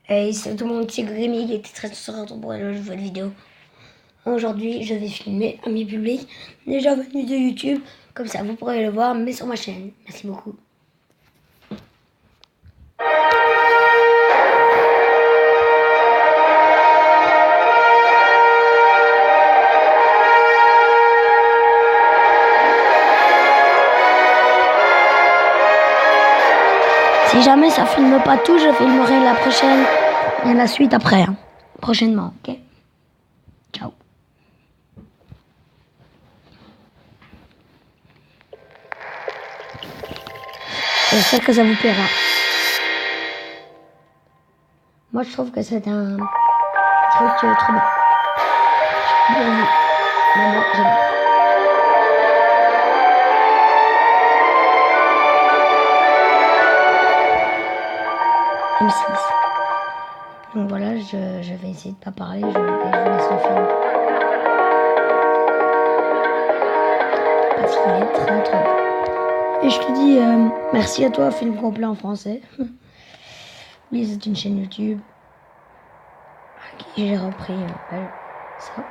Et c'est tout mon petit Grémy qui était très content pour la nouvelle vidéo. Aujourd'hui, je vais filmer un mi public déjà venu de YouTube. Comme ça, vous pourrez le voir, mais sur ma chaîne. Merci beaucoup. Si jamais ça filme pas tout, je filmerai la prochaine et la suite après. Hein. Prochainement, ok? Ciao. J'espère que ça vous plaira. Moi, je trouve que c'est un truc trop bien. Bien vu. Mais moi, j'aime bien. M6. Donc voilà, je vais essayer de pas parler, je vous laisse le film. Parce qu'il est très bien. Et je te dis merci à toi, film complet en français. Oui, c'est une chaîne YouTube à qui j'ai repris ça.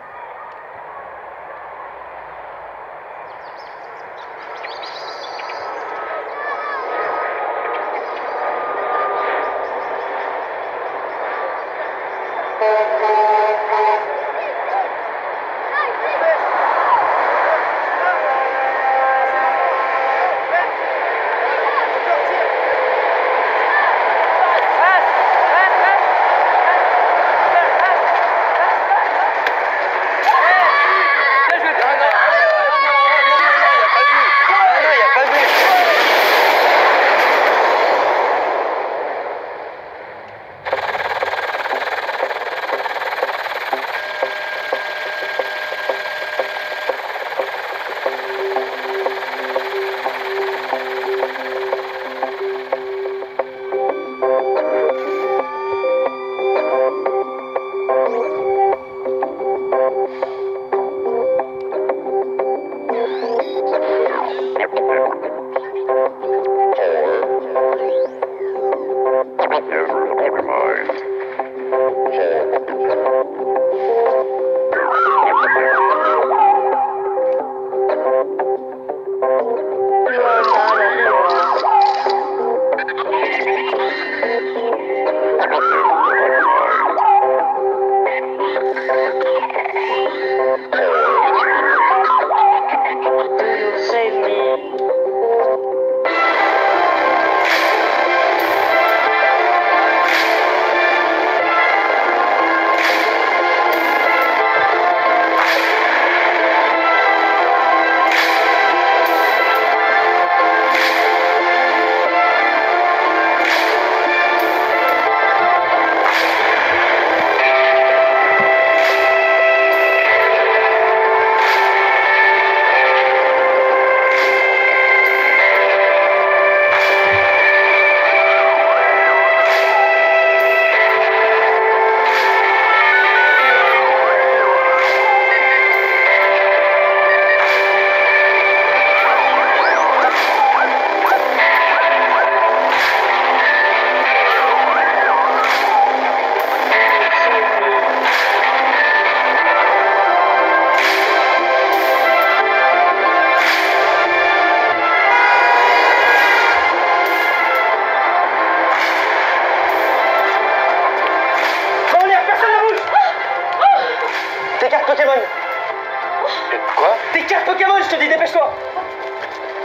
Quoi? Des cartes Pokémon, je te dis, dépêche-toi!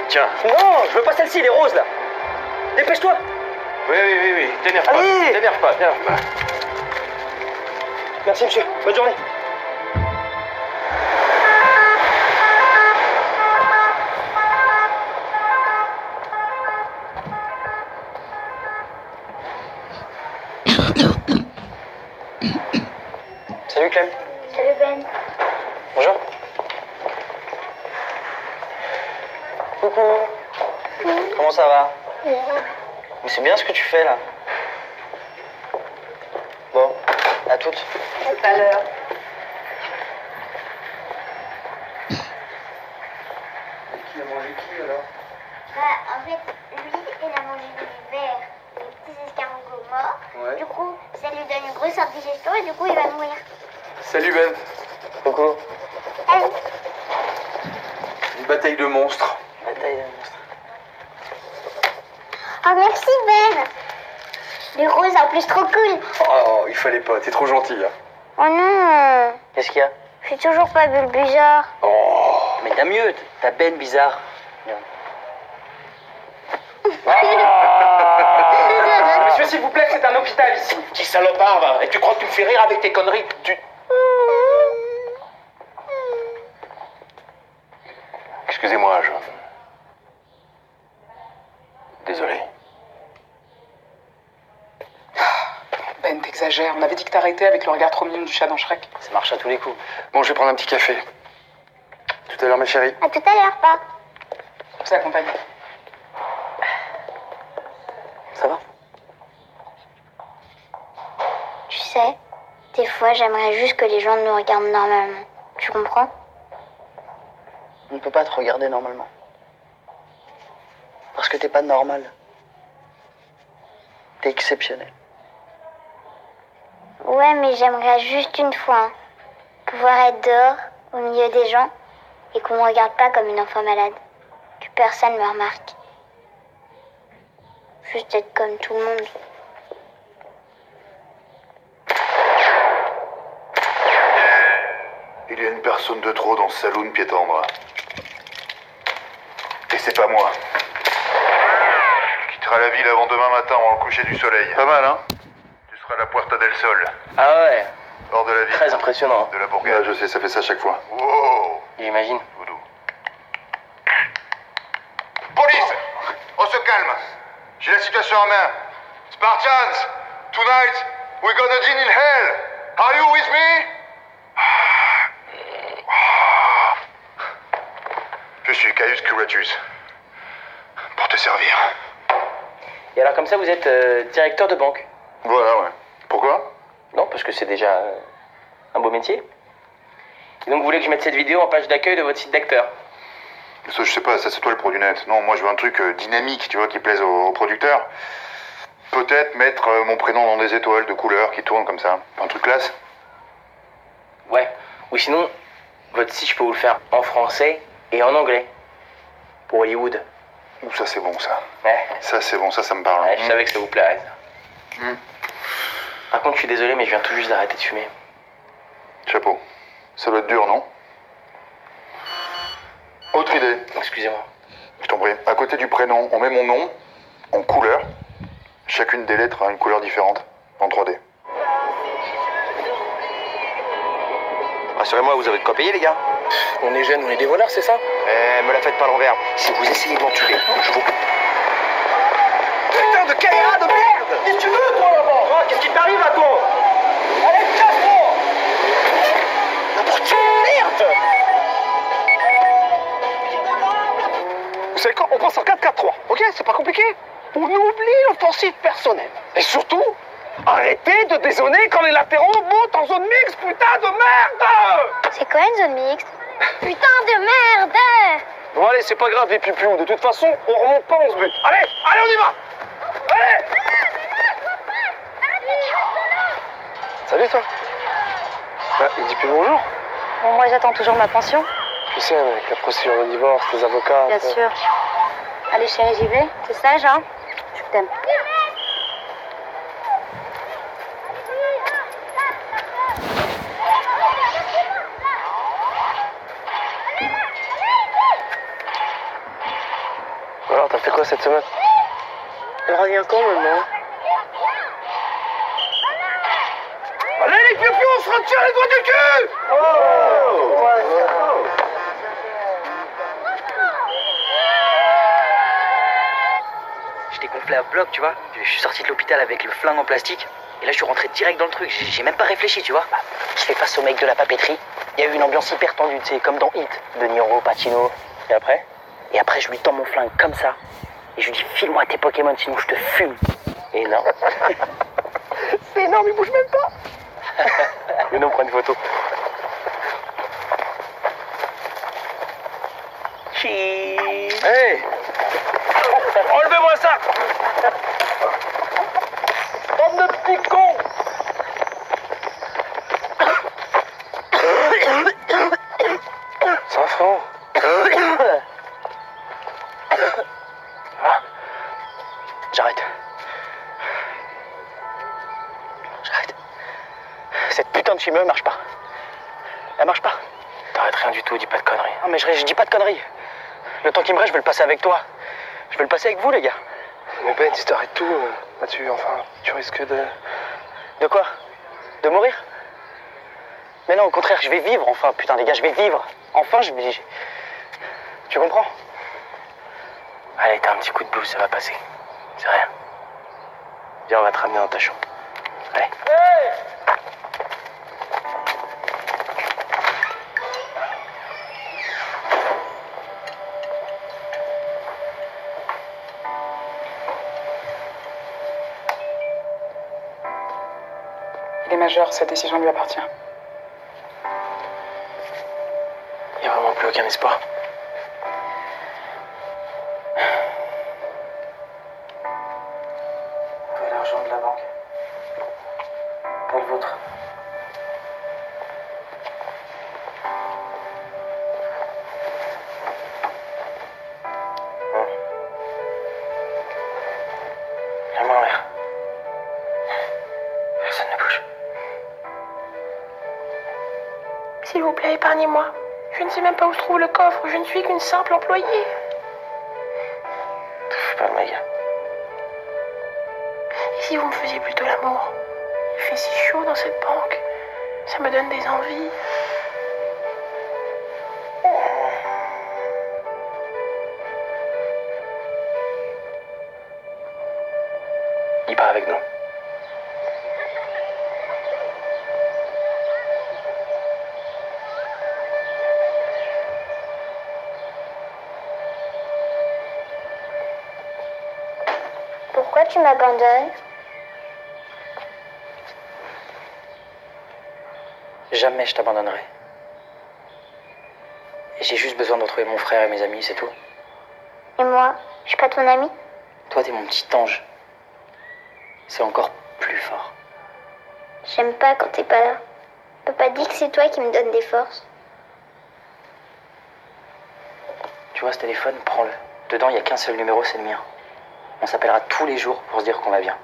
Tiens. Non, je veux pas celle-ci, les roses là! Dépêche-toi! Oui, t'énerve pas. Allez. T'énerve pas. Merci monsieur, bonne journée! Salut Clem. Salut Ben. Bonjour. Coucou. Comment ça va? Mais c'est bien ce que tu fais là. Bon, à toutes. À tout à l'heure. Qui a mangé qui alors? En fait, lui, il a mangé des verres, des petits escargots morts. Ouais. Du coup, ça lui donne une grosse indigestion et du coup, il va mourir. Salut Ben. Coucou. Allez. Une bataille de monstres. Bataille de monstres. Oh, merci Ben. Les roses en plus, trop cool. Oh, il fallait pas, t'es trop gentil. Hein. Oh non, Qu'est-ce qu'il y a? j'ai toujours pas vu le bizarre. Oh. Mais t'as mieux, t'as Ben bizarre. Monsieur, s'il vous plaît, c'est un hôpital ici. Petit salopard, va. Et tu crois que tu me fais rire avec tes conneries? Excusez-moi, je... Désolé. Ben, t'exagères. On avait dit que t'arrêtais avec le regard trop mignon du chat dans Shrek. Ça marche à tous les coups. Bon, je vais prendre un petit café. Tout à l'heure, ma chérie. À tout à l'heure, pas. On s'accompagne. Ça va? Tu sais, des fois, j'aimerais juste que les gens nous regardent normalement. Tu comprends? On ne peut pas te regarder normalement. Parce que t'es pas normal. T'es exceptionnel. Ouais, mais j'aimerais juste une fois pouvoir être dehors, au milieu des gens, et qu'on me regarde pas comme une enfant malade. Que personne me remarque. Juste être comme tout le monde. Il y a une personne de trop dans ce saloon, pied tendre. Et c'est pas moi. Tu quitteras la ville avant demain matin avant le coucher du soleil. Pas mal, hein? Tu seras à la Puerta del Sol, Ah ouais, hors de la ville. très impressionnant. De la bourgade. Je sais, ça fait ça chaque fois. Wow! J'imagine. Voodoo. Police! On se calme. J'ai la situation en main. Spartans, tonight, we're gonna din in hell. Are you with me? Je suis Caius Curatus. Pour te servir. Et alors comme ça, vous êtes directeur de banque? Voilà, ouais. Pourquoi? Non, parce que c'est déjà un beau métier. Et donc vous voulez que je mette cette vidéo en page d'accueil de votre site d'acteur? Ça, je sais pas, ça c'est toi le pro du net. Non, moi je veux un truc dynamique, tu vois, qui plaise aux producteurs. Peut-être mettre mon prénom dans des étoiles de couleur qui tournent comme ça. Un truc classe. Ouais. Ou sinon, votre site, je peux vous le faire en français et en anglais. Pour Hollywood. Ouh, ça c'est bon ça. Ouais. Ça c'est bon, ça me parle. Ouais, je savais que ça vous plairait. Ça. Mm. Par contre, je suis désolé, mais je viens tout juste d'arrêter de fumer. Chapeau. Ça doit être dur, non? Autre idée, Excusez-moi. je t'en prie. À côté du prénom, on met mon nom en couleur. Chacune des lettres a une couleur différente, en 3D. Rassurez-moi, vous avez de quoi payer, les gars? On est jeunes, on est des voleurs, c'est ça? Me la faites pas à l'envers. Si vous essayez de m'entuber, je vous... Putain de caïra de merde! Qu'est-ce que tu veux, toi, là-bas? Qu'est-ce qui t'arrive, à toi? Allez, casse-toi! N'importe merde! Vous savez quoi? On passe en 4-4-3, ok? C'est pas compliqué. On oublie l'offensive personnelle. Et surtout, arrêtez de dézonner quand les latéraux montent en zone mixte, putain de merde! C'est quoi une zone mixte? Putain de merde! Bon allez, c'est pas grave les pupus, de toute façon, on remonte pas 11 buts. Allez, allez, on y va! Allez! Salut toi! Bah, il dit plus bonjour. Bon, moi j'attends toujours ma pension. Tu sais, avec la procédure de divorce, les avocats... Bien sûr. Allez chérie, j'y vais. T'es sage, hein? Je t'aime. Alors, t'as fait quoi cette semaine? Elle revient quand, maman? Allez les pupus, on se retire les doigts du cul! J'étais gonflé à bloc, tu vois. Je suis sorti de l'hôpital avec le flingue en plastique. Et là, je suis rentré direct dans le truc. J'ai même pas réfléchi, tu vois. Je fais face au mec de la papeterie. Il y a eu une ambiance hyper tendue, tu sais, comme dans Hit. De Niro, Pacino. Et après? Et après, je lui tends mon flingue comme ça. Et je lui dis, file-moi tes Pokémon, sinon je te fume. Et non. C'est énorme, il bouge même pas! Mais non, prends une photo. Cheese. Hey! Enlevez-moi ça! Bande de petits cette putain de chimie marche pas. Elle marche pas. T'arrêtes rien du tout, dis pas de conneries. Non mais je dis pas de conneries. Le temps qui me reste, je vais le passer avec toi. Je vais le passer avec vous, les gars. Mais Ben, si t'arrêtes tout, Mathieu, enfin, tu risques de... De quoi? De mourir? Mais non, au contraire, je vais vivre, enfin, putain, les gars, je vais vivre. Enfin, Tu comprends? Allez, t'as un petit coup de blouse, ça va passer. C'est rien. Viens, on va te ramener dans ta chambre. Allez. Il est majeur, cette décision lui appartient. Il n'y a vraiment plus aucun espoir. On veut l'argent de la banque. Pas le vôtre. Viens mourir. Personne ne bouge. S'il vous plaît, épargnez-moi. Je ne sais même pas où se trouve le coffre. Je ne suis qu'une simple employée. Te fais pas de ma gueule. Et si vous me faisiez plutôt l'amour? Il fait si chaud dans cette banque. Ça me donne des envies. Il part avec nous. Pourquoi tu m'abandonnes? Jamais je t'abandonnerai. Et j'ai juste besoin de retrouver mon frère et mes amis, c'est tout. Et moi, je suis pas ton ami? Toi, t'es mon petit ange. C'est encore plus fort. J'aime pas quand t'es pas là. Papa dit que c'est toi qui me donne des forces. Tu vois ce téléphone, prends-le. Dedans, il n'y a qu'un seul numéro, c'est le mien. On s'appellera tous les jours pour se dire qu'on va bien.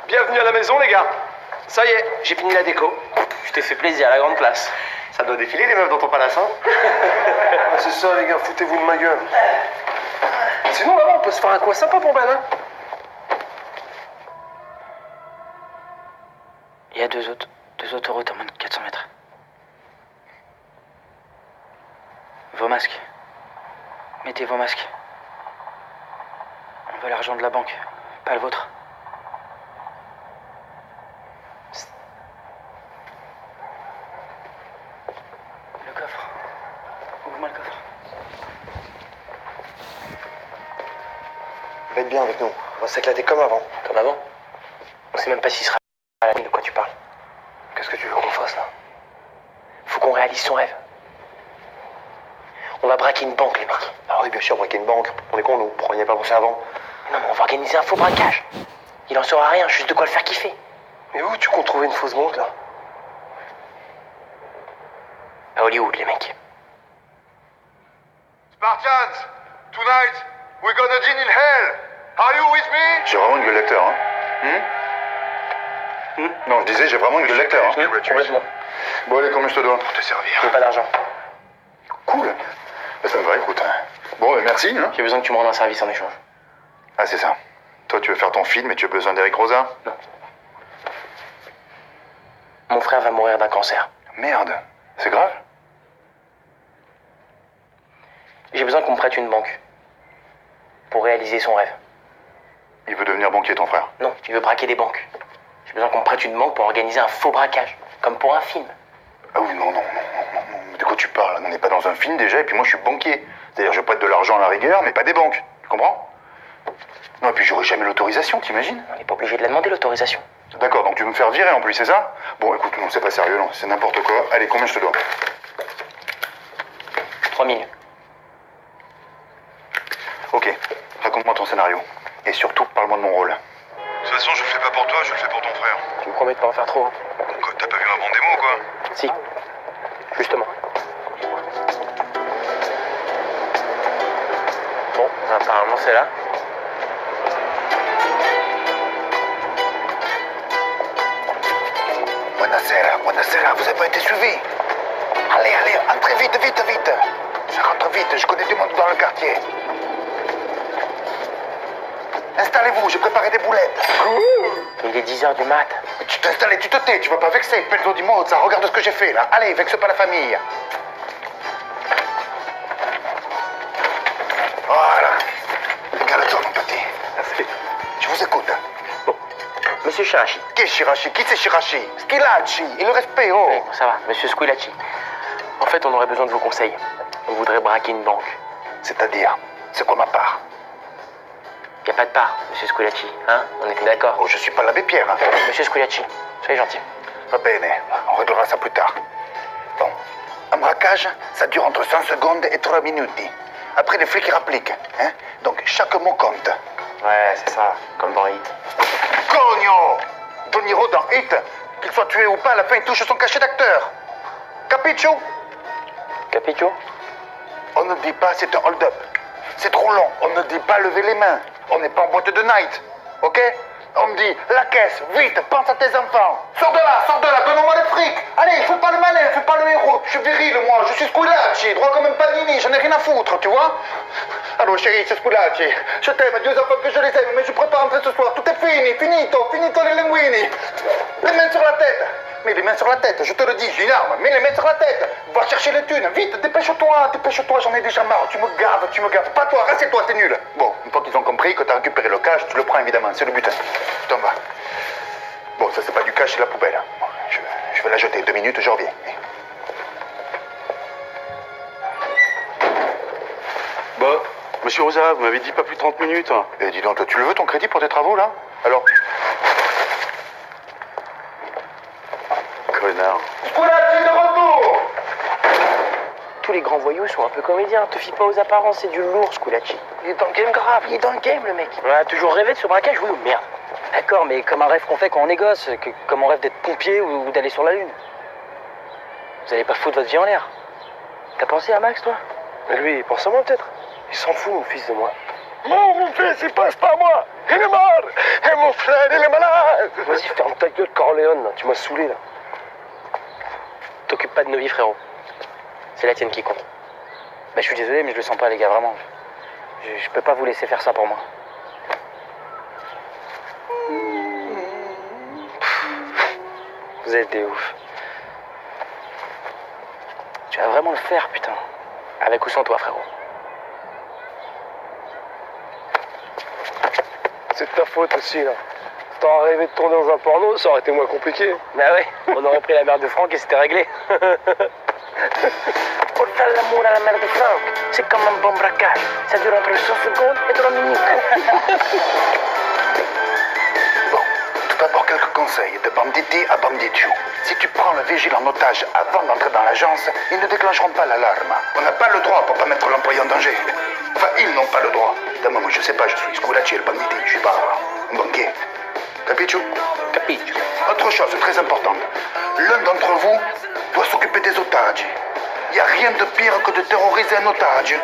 Bienvenue à la maison, les gars. Ça y est, j'ai fini la déco. Je t'ai fait plaisir, la grande place. Ça doit défiler, les meufs, dans ton palace, hein? C'est ça, les gars, foutez-vous de ma gueule. Sinon, là-bas, on peut se faire un coin sympa pour Ben, hein? Il y a deux autoroutes à moins de 400 mètres. Vos masques. Mettez vos masques. On veut l'argent de la banque, pas le vôtre. Le coffre. Ouvre-moi le coffre. Va être bien avec nous. On va s'éclater comme avant. Comme avant? On sait même pas s'il sera à la ligne de quoi tu parles. Qu'est-ce que tu veux qu'on fasse, là? Faut qu'on réalise son rêve. On va braquer une banque, les mecs. Ah oui, bien sûr, braquer une banque. On est con, nous. Pourquoi on n'y a pas pensé avant? Non, mais on va organiser un faux braquage. Il en saura rien, juste de quoi le faire kiffer. Mais où tu comptes trouver une fausse banque, là? À Hollywood, les mecs. Spartans, tonight, we're gonna gin in hell. Are you with me? J'ai vraiment une gueule d'acteur, hein. Non, je disais, j'ai vraiment une gueule d'acteur, hein. Complètement. Bon, allez, combien je te dois pour te servir? J'ai pas d'argent. Cool. Bah, ça me va, écoute. Bon, bah, merci, hein. J'ai besoin que tu me rendes un service en échange. Ah, c'est ça. Toi, tu veux faire ton film et tu as besoin d'Eric Rosa? Non. Mon frère va mourir d'un cancer. Merde. C'est grave? J'ai besoin qu'on me prête une banque. Pour réaliser son rêve. Il veut devenir banquier, ton frère. Non, il veut braquer des banques. J'ai besoin qu'on me prête une banque pour organiser un faux braquage. Comme pour un film. Ah oui, non. De quoi tu parles? On n'est pas dans un film déjà, et puis moi je suis banquier. C'est-à-dire je prête de l'argent à la rigueur, mais pas des banques. Tu comprends? Non, et puis j'aurai jamais l'autorisation, t'imagines? On n'est pas obligé de la demander, l'autorisation. D'accord, donc tu veux me faire virer en plus, c'est ça? Bon, écoute, non, c'est pas sérieux, non, c'est n'importe quoi. Allez, combien je te dois? 3000. Ok, raconte-moi ton scénario. Et surtout, parle-moi de mon rôle. De toute façon, je le fais pas pour toi, je le fais pour ton frère. Tu me promets de pas en faire trop, hein? Quoi, t'as pas vu ma bande démo, quoi? Si. Justement. français là. Buonasera, vous n'avez pas été suivi. Allez, entrez vite. Ça rentre vite, je connais du monde dans le quartier. Installez-vous, j'ai préparé des boulettes. Il est 10h du mat. Tu t'installes et tu te tais, tu vas pas vexer. Pelzo di Mozza, regarde ce que j'ai fait là. Allez, vexe pas la famille. Voilà. Regarde-toi, mon petit. Merci. Je vous écoute. Bon, monsieur Shirashi. Qui est Shirashi? Qui c'est Shirashi? Schilacci. Et le respect, oh. Oui, ça va, monsieur Squillaci. En fait, on aurait besoin de vos conseils. On voudrait braquer une banque. C'est-à-dire, c'est quoi ma part? Y a pas de part, monsieur Squillaci, hein? On était d'accord. Oh, je suis pas l'abbé Pierre, hein. Monsieur Squillaci, soyez gentil. Va bene, on réglera ça plus tard. Bon, un braquage, ça dure entre 100 secondes et 3 minutes. Après, les flics rappliquent, hein. Donc, chaque mot compte. Ouais, c'est ça, comme dans Hit. Cogno! De Niro dans Hit, qu'il soit tué ou pas, à la fin, il touche son cachet d'acteur. Capicho? Capito? On ne dit pas c'est un hold-up. C'est trop long. On ne dit pas lever les mains. On n'est pas en boîte de night. Ok? On me dit la caisse, vite, pense à tes enfants. Sors de là, donne-moi le fric. Allez, fais pas le malin, fais pas le héros. Je suis viril, moi, je suis Squillaci, droit comme un panini, j'en ai rien à foutre, tu vois? Allô, chérie, c'est Squillaci. Je t'aime, Dieu enfants que je les aime, mais je prépare rentrer ce soir. Tout est fini, finito les linguini. Les mains sur la tête. Mets les mains sur la tête, je te le dis, j'ai une arme, mets les mains sur la tête. Va chercher les thunes, vite, dépêche-toi, j'en ai déjà marre, tu me gaves. Pas toi, rassieds-toi, t'es nul. Bon, une fois qu'ils ont compris que t'as récupéré le cash, tu le prends évidemment, c'est le but. T'en vas. Bon, ça c'est pas du cash, c'est la poubelle. Bon, je vais la jeter, 2 minutes, je reviens. Bah, monsieur Rosa, vous m'avez dit pas plus de 30 minutes. Et dis donc, toi, tu le veux ton crédit pour tes travaux là? Alors? Connard. Squillaci de retour! Tous les grands voyous sont un peu comédiens, te fie pas aux apparences, c'est du lourd, Squillaci. Il est dans le game grave, il est dans le game, le mec. On a toujours rêvé de ce braquage, oui ou merde? D'accord, mais comme un rêve qu'on fait quand on est gosse, comme on rêve d'être pompier ou d'aller sur la Lune. Vous allez pas foutre votre vie en l'air. T'as pensé à Max, toi? Lui, il pense à moi peut-être. Il s'en fout, mon fils, de moi. Non, mon fils, il passe pas à moi. Il est mort. Et mon frère, il est malade. Vas-y, ferme ta gueule, Corleone, là. Tu m'as saoulé, là. T'occupes pas de nos vies, frérot. C'est la tienne qui compte. Bah, je suis désolé, mais je le sens pas, les gars, vraiment. Je peux pas vous laisser faire ça pour moi. Vous êtes des oufs. Tu vas vraiment le faire, putain. Avec ou sans toi, frérot. C'est de ta faute aussi, là. T'aurais rêvé de tourner dans un porno, ça aurait été moins compliqué. Bah ouais, on aurait pris la mère de Franck et c'était réglé. Pour faire l'amour à la mère de Franck, c'est comme un bon braquage. Ça dure entre 100 secondes et 3 minutes. Bon, tout d'abord quelques conseils de banditi à banditiou. Si tu prends le vigile en otage avant d'entrer dans l'agence, ils ne déclencheront pas l'alarme. On n'a pas le droit pour pas mettre l'employé en danger. Enfin, ils n'ont pas le droit. Évidemment, moi je sais pas, je suis Squillaci le banditi, je suis pas un banquier. Capicho? Capiche. Autre chose très importante. L'un d'entre vous doit s'occuper des otages. Il n'y a rien de pire que de terroriser un otage.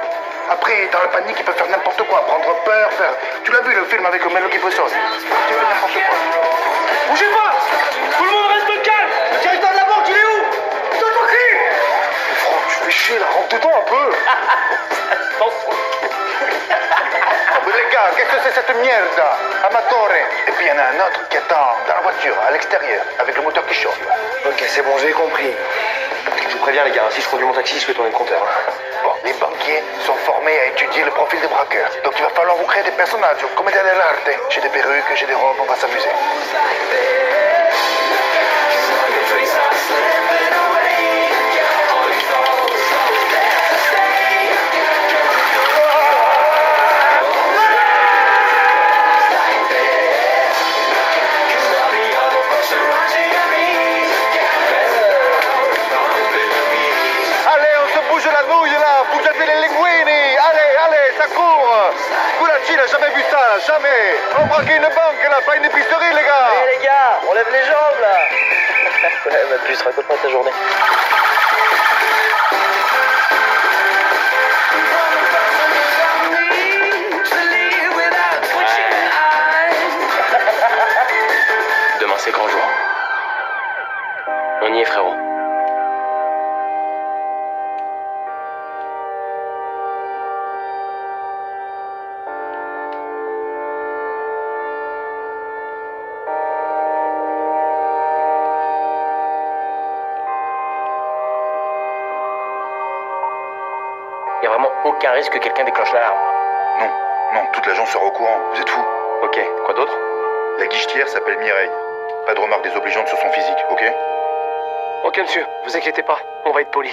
Après, dans la panique, il peut faire n'importe quoi, prendre peur, faire... Tu l'as vu le film avec Mel Gibson? Tu fais n'importe quoi. Bougez pas. Tout le monde reste calme. Le directeur de la banque, il est où? T'entends crier? Franck, tu fais chier, là. Rentre-toi un peu. Oh, mais les gars, qu'est-ce que c'est cette merde? Amatore. Et puis il y en a un autre qui attend dans la voiture, à l'extérieur, avec le moteur qui chauffe. Ok, c'est bon, j'ai compris. Je vous préviens, les gars, si je conduis mon taxi, je fais tourner le compteur. Bon, les banquiers sont formés à étudier le profil des braqueurs. Donc il va falloir vous créer des personnages, comme dans l'arte. J'ai des perruques, j'ai des robes, on va s'amuser. Jamais! On braque une banque là, pas une épicerie les gars! Allez les gars, on lève les jambes là. Ouais, ma puce, raconte-moi ta journée. c'est grand jour. On y est, frérot. Y a vraiment aucun risque que quelqu'un déclenche l'alarme. Non, non, toute l'agence sera au courant. Vous êtes fous. Ok, quoi d'autre? La guichetière s'appelle Mireille. Pas de remarques désobligeantes sur son physique, ok? Ok, monsieur, vous inquiétez pas, on va être poli.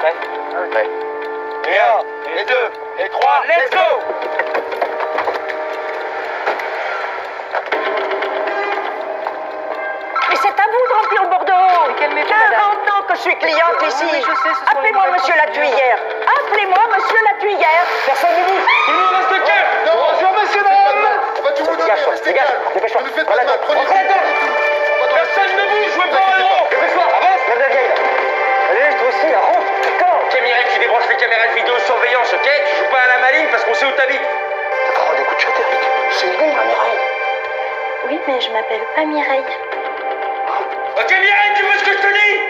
Ouais. Et 1, et 2, et 3, let's go! Mais c'est à vous de remplir le bordereau. 40 ans que je suis cliente ici. Appelez-moi Monsieur la Tuyère. Appelez-moi Monsieur la Tuyère. Personne ne bouge! Tout le monde reste calme! Bonjour, monsieur, madame! On va tout vous donner, restez dégage, calme. dépêche-toi. Ne faites pas de mal, prenez Personne ne bouge, je veux pas un euro! Dépêche-toi, avance, lève la vieille là. Allez, toi aussi, là, rentre, putain. Ok, Mireille, tu débranches les caméras de vidéosurveillance, ok? Tu joues pas à la maline parce qu'on sait où t'habites. T'as pas des coups de shot, Eric. C'est bon, la Mireille. Oui, mais je m'appelle pas Mireille. Ok, Mireille, tu veux ce que je te dis?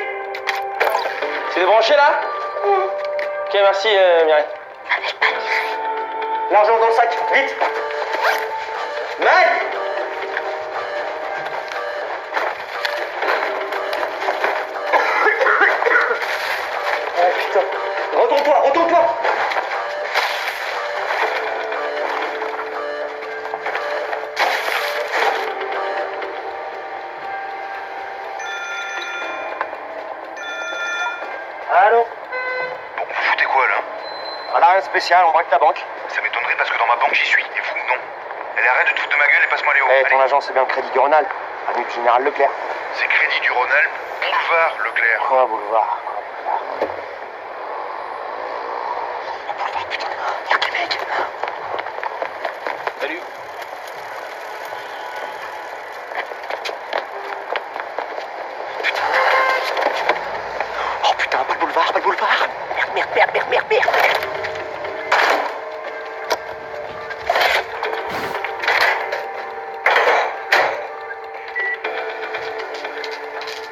C'est débranché là? Ok, merci, Mireille. M'appelle pas Mireille. L'argent dans le sac, vite. Mireille. Oh putain. Retourne-toi, retourne-toi. Allô? Bon, vous foutez quoi, là? Voilà, rien de spécial, on braque ta banque. Ça m'étonnerait parce que dans ma banque, j'y suis. Et vous, non. Allez, arrête de te foutre de ma gueule et passe-moi les hauts. Eh, ton agent, c'est bien le Crédit du Rhône-Alpes, avenue du Général Leclerc. C'est Crédit du Rhône-Alpes, boulevard Leclerc. Quoi, boulevard? Salut. Oh putain, pas le boulevard, pas le boulevard. Merde, merde, merde, merde, merde, merde.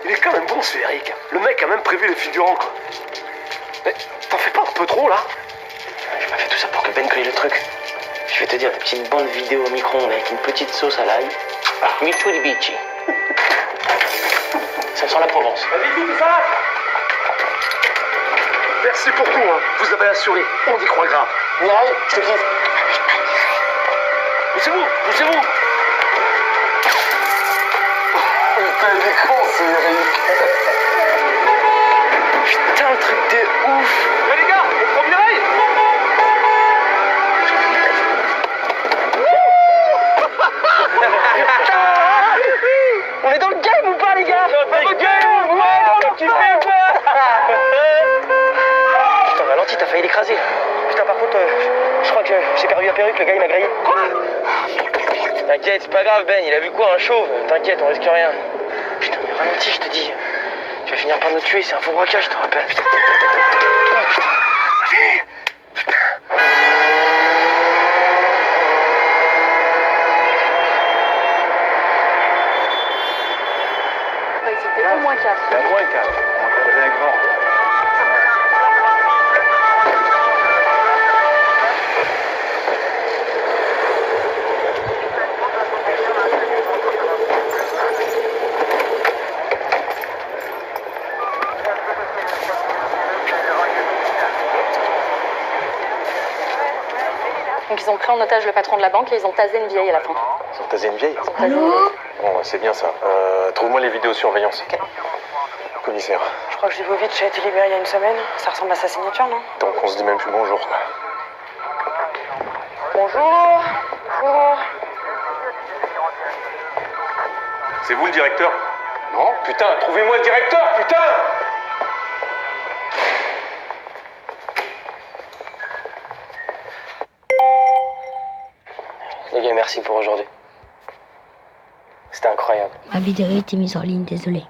Il est quand même bon ce Eric. Le mec a même prévu les figurants quoi. Mais t'en fais pas un peu trop là? J'ai pas fait tout ça pour que Ben cueille le truc. Je vais te dire, la petite bande vidéo au micro-ondes avec une petite sauce à l'ail. Michu di bici. Ça sent la Provence. Vas-y, tout ça. Merci pour tout, hein. Vous avez assuré. On y croit grave. Mireille, je te kiffe. Poussez-vous, poussez-vous. Putain, il est con, c'est Eric. Putain, le truc de ouf. Eh les gars, on prend Mireille. On est dans le game ou pas, les gars? Dans le game, ouais, tu fais quoi? Putain, ralenti, t'as failli l'écraser. Putain, par contre, je crois que j'ai perdu la perruque, le gars il m'a grillé. Quoi? T'inquiète, c'est pas grave, Ben, il a vu quoi, un chauve? T'inquiète, on risque rien. Putain, mais ralenti, je te dis. Tu vas finir par nous tuer, c'est un faux braquage, je te rappelle. Putain. C'était au moins 4. C'est à moins 4. On est un grand. Donc ils ont pris en otage le patron de la banque et ils ont tasé une vieille à la fin. Ils ont tasé une vieille. Ils ont tasé une vieille. Bon, c'est bien ça. Trouve-moi les vidéosurveillance. Ok. Commissaire. Je crois que Jivovitch a été libéré il y a une semaine. Ça ressemble à sa signature, non? Donc on se dit même plus bonjour quoi. Bonjour. Bonjour. C'est vous le directeur? Non. Putain, trouvez-moi le directeur, putain! Les gars, merci pour aujourd'hui. C'était incroyable. Ma vidéo a été mise en ligne, désolé.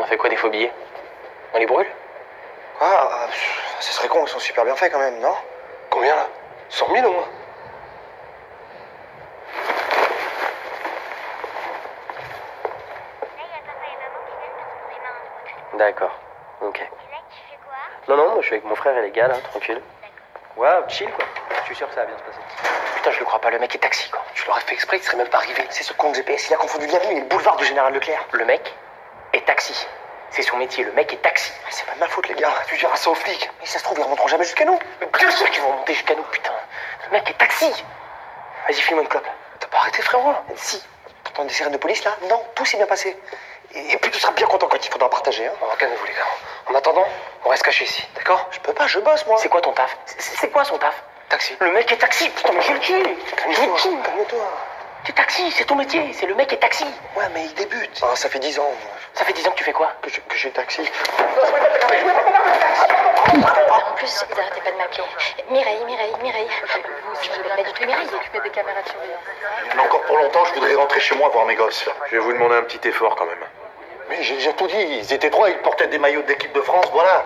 en fait quoi des faux billets? On les brûle? Ah, ce serait con, ils sont super bien faits quand même, non? Combien là? 100 000 au moins. D'accord, ok. Et là, tu fais quoi? Non, non, moi je suis avec mon frère et les gars là, tranquille. Ouais, chill quoi. Je suis sûr que ça va bien se passer. Putain, je le crois pas, le mec est taxi, quoi. Tu l'aurais fait exprès, il serait même pas arrivé. C'est ce con de GPS, il a confondu l'avenue et le boulevard du Général Leclerc. Le mec est taxi. C'est son métier, le mec est taxi. C'est pas de ma faute, les gars. Tu diras ça aux flics. Mais ça se trouve, ils remonteront jamais jusqu'à nous. Mais bien sûr qu'ils vont remonter jusqu'à nous, putain. Le mec est taxi. Vas-y, file-moi une clope. T'as pas arrêté, frérot? Si. T'entends des sirènes de police, là? Non, tout s'est bien passé. Et puis tu seras bien content quand il faudra partager, hein. Oh, calmez-vous, les gars. En attendant, on reste cachés ici, d'accord? Je peux pas, je bosse, moi. C'est quoi ton taf? C'est quoi son taf? Taxi. Le mec est taxi, putain, mais je le tue. Calme-toi, calme-toi. T'es taxi, c'est ton métier, c'est le mec est taxi. Ouais, mais il débute. Ah, ça fait 10 ans. Ça fait 10 ans que tu fais quoi? Que je suis taxi. En plus, ils arrêtaient pas de m'appeler. Mireille. Je m'appelle pas du tout Mireille. S'occuper des caméras de surveillance. Mais encore pour longtemps, je voudrais rentrer chez moi voir mes gosses. Je vais vous demander un petit effort quand même. Mais j'ai déjà tout dit. Ils étaient 3, ils portaient des maillots de l'équipe de France, voilà.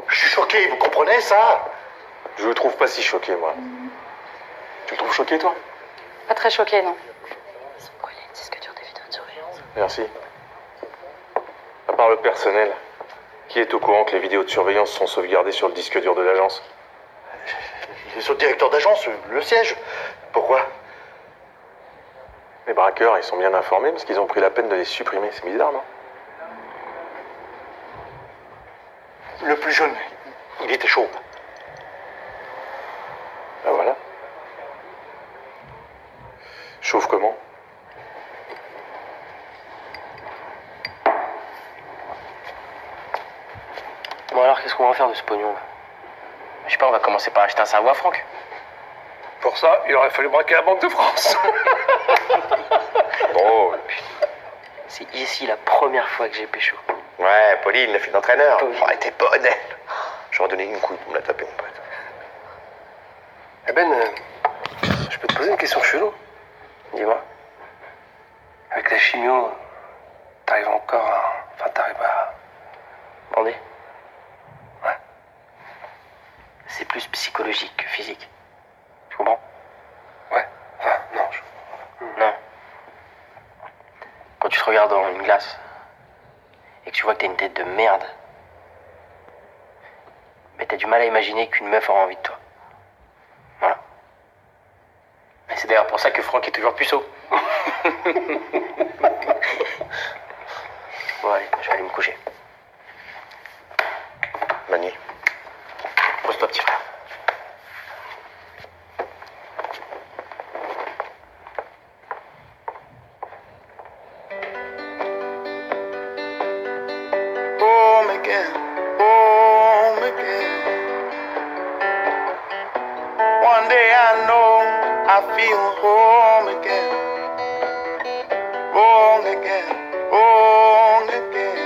Je suis choqué, vous comprenez ça? Je le trouve pas si choqué, moi. Tu le trouves choqué, toi? Pas très choqué, non. Ils sont brûlés, c'est ce que dure des vidéos de surveillance. Merci. À part le personnel, qui est au courant que les vidéos de surveillance sont sauvegardées sur le disque dur de l'agence? Sur le directeur d'agence, le siège. Pourquoi? Les braqueurs, ils sont bien informés parce qu'ils ont pris la peine de les supprimer. C'est bizarre, non? Le plus jeune, il était chaud. Ah voilà. Chauffe comment? Bon alors, qu'est-ce qu'on va en faire de ce pognon? Je sais pas, on va commencer par acheter un cerveau à Franck. Pour ça, il aurait fallu braquer la Banque de France. Drôle. C'est ici la première fois que j'ai pécho. Ouais, Pauline, la fille d'entraîneur. Pauline. Oh, elle était bonne, elle. J'aurais donné une couille pour me la taper, mon pote. Eh Ben, je peux te poser une question chelou? Dis-moi. Avec la chimio, t'arrives encore à... Enfin, t'arrives à... Bander? Ouais. C'est plus psychologique que physique. Tu comprends? Ouais. Enfin, non, Non. Quand tu te regardes dans une glace et que tu vois que t'as une tête de merde, mais t'as du mal à imaginer qu'une meuf aura envie de toi. Voilà. Et c'est d'ailleurs pour ça que Franck est toujours puceau. Bon allez, je vais aller me coucher. Bonne nuit. Pose-toi, petit frère. Home again, home again. One day I know I feel home again. Wrong again, wrong again.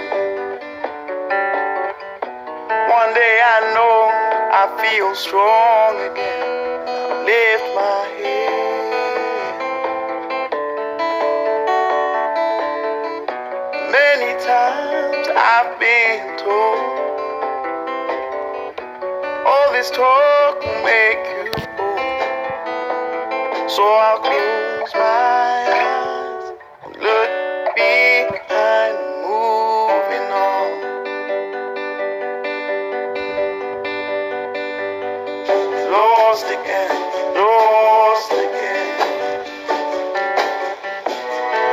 One day I know I feel strong again. Lift my head. Many times I've been told all this talk will make you old. So I'll close my eyes and look behind, moving on. Lost again, lost again.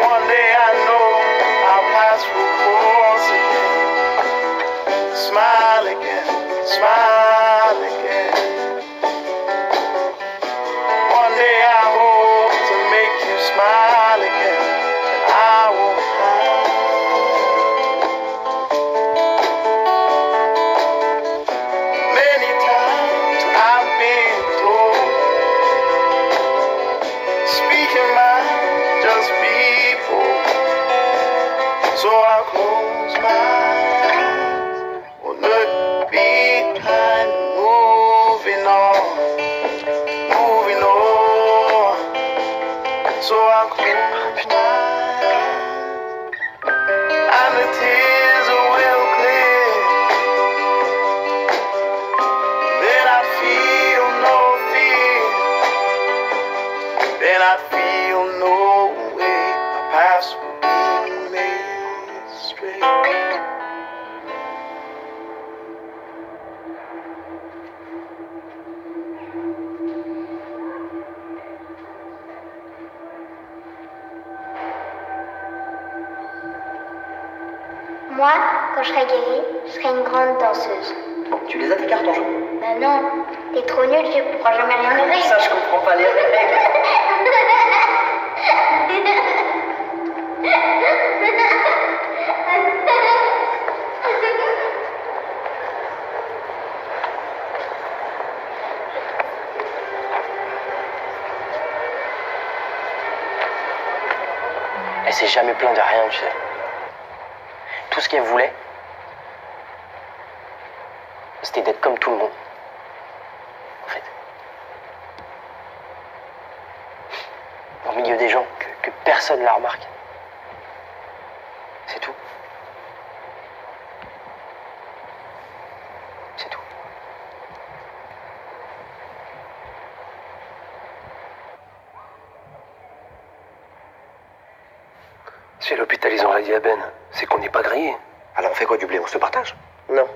One day I know I'll pass through course again. Smile again, smile again. One day I hope to make you smile. paths will be made straight. Moi, quand je serai guérie, je serai une grande danseuse. Tu les as tes cartons jaunes? Bah non, t'es trop nul, tu pourras jamais rien Comment faire. ça, je comprends pas les règles. Elle s'est jamais plainte de rien, tu sais. Tout ce qu'elle voulait, c'était d'être comme tout le monde. En fait. Au milieu des gens, que personne la remarque. C'est tout. C'est tout. Si à l'hôpital ils ont dit à Ben, c'est qu'on n'est pas grillé. Alors on fait quoi du blé? On se partage? Non.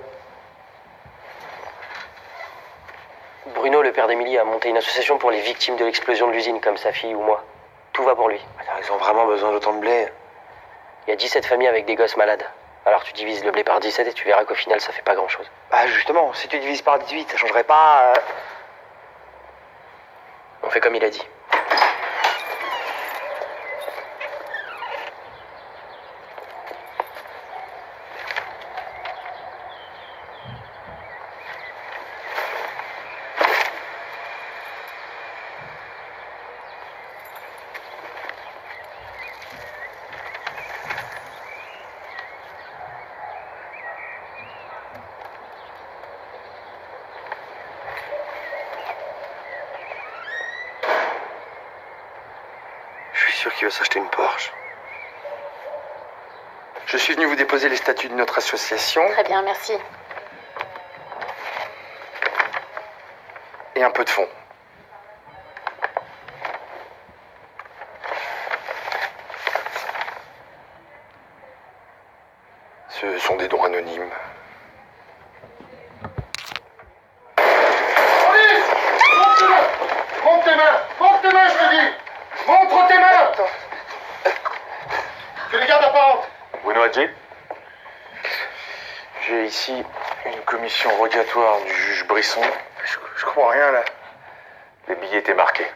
Bruno, le père d'Émilie, a monté une association pour les victimes de l'explosion de l'usine, comme sa fille ou moi. Tout va pour lui. Alors ils ont vraiment besoin d'autant de blé. Il y a 17 familles avec des gosses malades. Alors tu divises le blé par 17 et tu verras qu'au final ça fait pas grand-chose. Bah justement, si tu divises par 18, ça changerait pas... On fait comme il a dit. Je suis sûr qu'il va s'acheter une Porsche. Je suis venu vous déposer les statuts de notre association. Très bien, merci. Et un peu de fonds. Ce sont des dons anonymes. Police! Montre tes mains! Montre tes mains, je te dis! Montre tes mains! Tu les gardes apparentes. Bruno Hadji? J'ai ici une commission rogatoire du juge Brisson. Je comprends rien là. Les billets étaient marqués.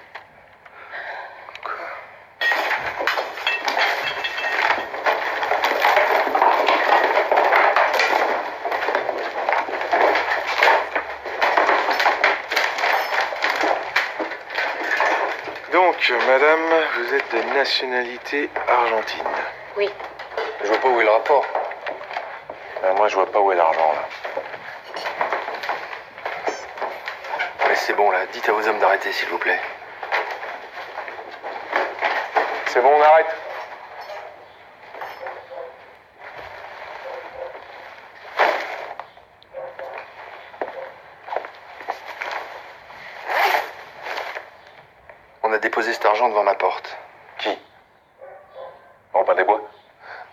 Donc, madame, vous êtes de nationalité argentine. Oui. Je vois pas où est le rapport. Moi, je vois pas où est l'argent, là. Mais c'est bon là, dites à vos hommes d'arrêter s'il vous plaît. C'est bon, on arrête. On a déposé cet argent devant ma porte. Qui? Robin des Bois?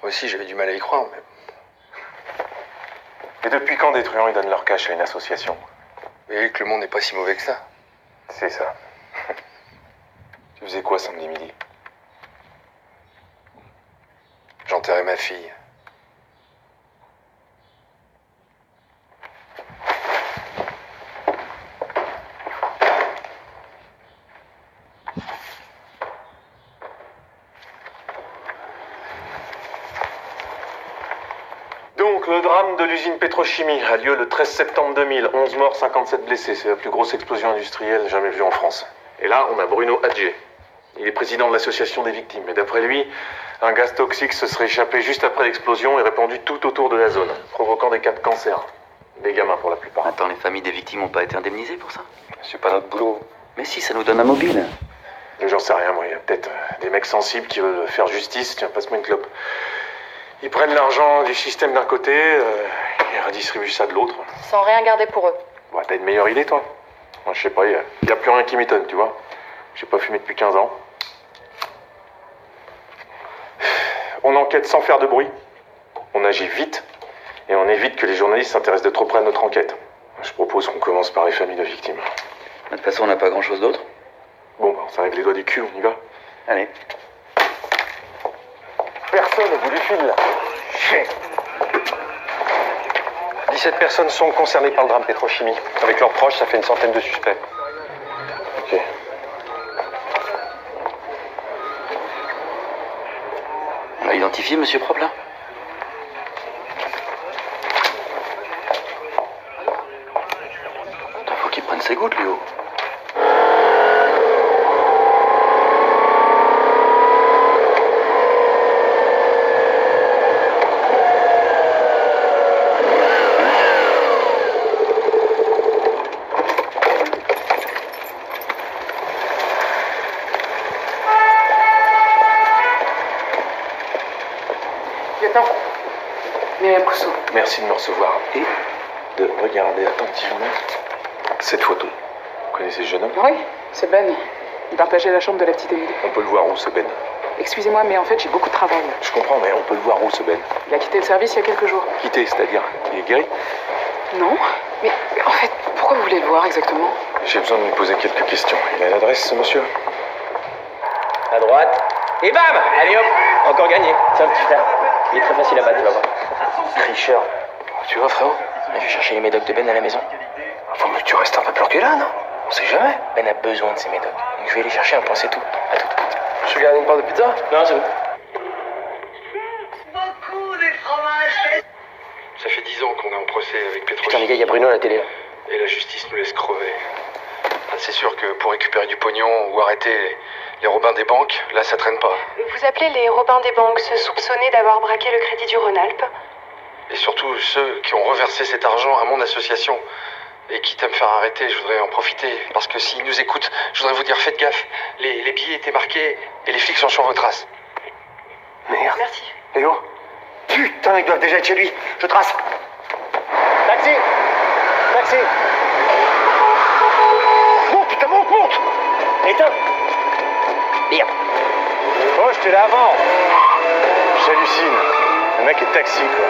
Moi aussi j'avais du mal à y croire, mais... Et depuis quand des truands ils donnent leur cash à une association? Vous voyez que le monde n'est pas si mauvais que ça. C'est ça. Tu faisais quoi samedi midi? J'enterrais ma fille. Donc, le drame de l'usine Pétrochimie a lieu le 13 septembre 2000. 11 morts, 57 blessés. C'est la plus grosse explosion industrielle jamais vue en France. Et là, on a Bruno Hadji. Il est président de l'association des victimes. Et d'après lui, un gaz toxique se serait échappé juste après l'explosion et répandu tout autour de la zone, provoquant des cas de cancer. Des gamins pour la plupart. Attends, les familles des victimes n'ont pas été indemnisées pour ça? C'est pas notre boulot. Mais si, ça nous donne un mobile. J'en sais rien, moi. Il y a peut-être des mecs sensibles qui veulent faire justice. Tiens, passe-moi une clope. Ils prennent l'argent du système d'un côté et redistribuent ça de l'autre. Sans rien garder pour eux. Bah, t'as une meilleure idée, toi? Moi, je sais pas, il y a plus rien qui m'étonne, tu vois. J'ai pas fumé depuis 15 ans. l'enquête sans faire de bruit. On agit vite et on évite que les journalistes s'intéressent de trop près à notre enquête. Je propose qu'on commence par les familles de victimes. De toute façon, on n'a pas grand-chose d'autre. Bon, bah, on s'arrête les doigts du cul, on y va. Allez. Personne n'a voulu fil là. Chien. 17 personnes sont concernées par le drame Pétrochimie. Avec leurs proches, ça fait une centaine de suspects. Ok. On a identifié Monsieur Propre, là? Putain, faut qu'il prenne ses gouttes, Léo. Myriam Cousseau. Merci de me recevoir et de regarder attentivement cette photo. Vous connaissez ce jeune homme? Oui, c'est Ben. Il partageait la chambre de la petite Émilie. On peut le voir où, ce Ben? Excusez-moi, mais en fait, j'ai beaucoup de travail. Je comprends, mais on peut le voir où, ce Ben? Il a quitté le service il y a quelques jours. Quitté, c'est-à-dire? Il est guéri? Non, mais en fait, pourquoi vous voulez le voir exactement? J'ai besoin de lui poser quelques questions. Il a l'adresse, ce monsieur? À droite. Et bam! Allez hop! Encore gagné. C'est un petit frère. Il est très facile à battre, tu vas voir. Tricheur. Tu vois, frérot? Je vais chercher les médocs de Ben à la maison. Faut mieux que tu restes un peu planqué là, non? On sait jamais. Ben a besoin de ses médocs. Donc je vais les chercher un point, c'est tout. À tout. Je suis gardé une part de pizza? Non, c'est bon. Ça fait 10 ans qu'on est en procès avec Pétrochimie. Putain, les gars, il y a Bruno à la télé, là. Et la justice nous laisse crever. Ah, c'est sûr que pour récupérer du pognon ou arrêter les Robins des banques, là ça traîne pas. Vous appelez les Robins des banques ceux soupçonnés d'avoir braqué le crédit du Rhône-Alpes? Et surtout ceux qui ont reversé cet argent à mon association. Et quitte à me faire arrêter, je voudrais en profiter. Parce que s'ils nous écoutent, je voudrais vous dire, faites gaffe. Les billets étaient marqués et les flics sont sur vos traces. Merde. Merci. Léo? Putain, ils doivent déjà être chez lui. Je trace. Taxi! Taxi! Monte, putain, monte! Éteins! Merde. Oh, j'étais là avant. J'hallucine. Le mec est taxi, quoi.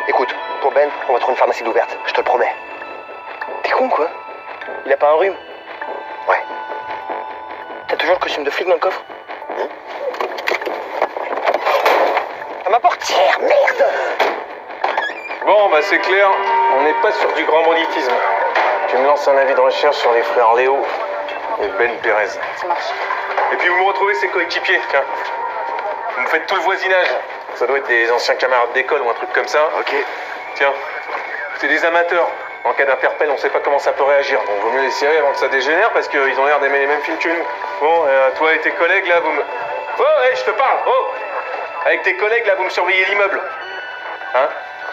Écoute, pour Ben, on va trouver une pharmacie d'ouverte, je te le promets. T'es con, quoi? Il a pas un rhume? Ouais. T'as toujours le costume de flic dans le coffre? À ma portière, merde! Bon, bah c'est clair, on n'est pas sur du grand banditisme. Tu me lances un avis de recherche sur les frères Léo et Ben Pérez. Ça marche. Et puis vous me retrouvez ses coéquipiers, tiens. Vous me faites tout le voisinage. Ça doit être des anciens camarades d'école ou un truc comme ça. Ok. Tiens, c'est des amateurs. En cas d'interpelle, on sait pas comment ça peut réagir. Donc vaut mieux les serrer avant que ça dégénère parce qu'ils ont l'air d'aimer les mêmes films que nous. Bon, toi et tes collègues là, vous me... Oh, hey, je te parle, oh! Avec tes collègues là, vous me surveillez l'immeuble. Hein?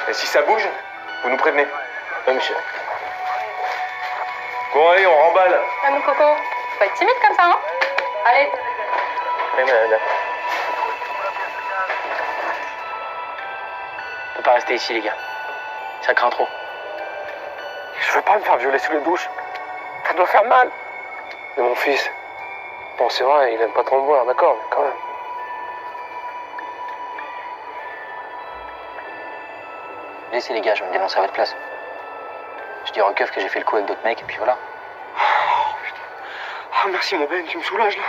Et si ça bouge, vous nous prévenez. Oui, monsieur. Bon, allez, on remballe. Ah, mon coco, faut pas être timide comme ça, hein? Allez. Oui, madame. On peut pas rester ici, les gars. Ça craint trop. Je veux pas me faire violer sous les douches. Ça doit faire mal. Mais mon fils... Bon, c'est vrai, il aime pas trop me voir, d'accord, mais quand même. Laissez les gars, je vais me dénoncer à votre place. Je dis au keuf que j'ai fait le coup avec d'autres mecs, et puis voilà. Ah, merci mon Ben, tu me soulages là.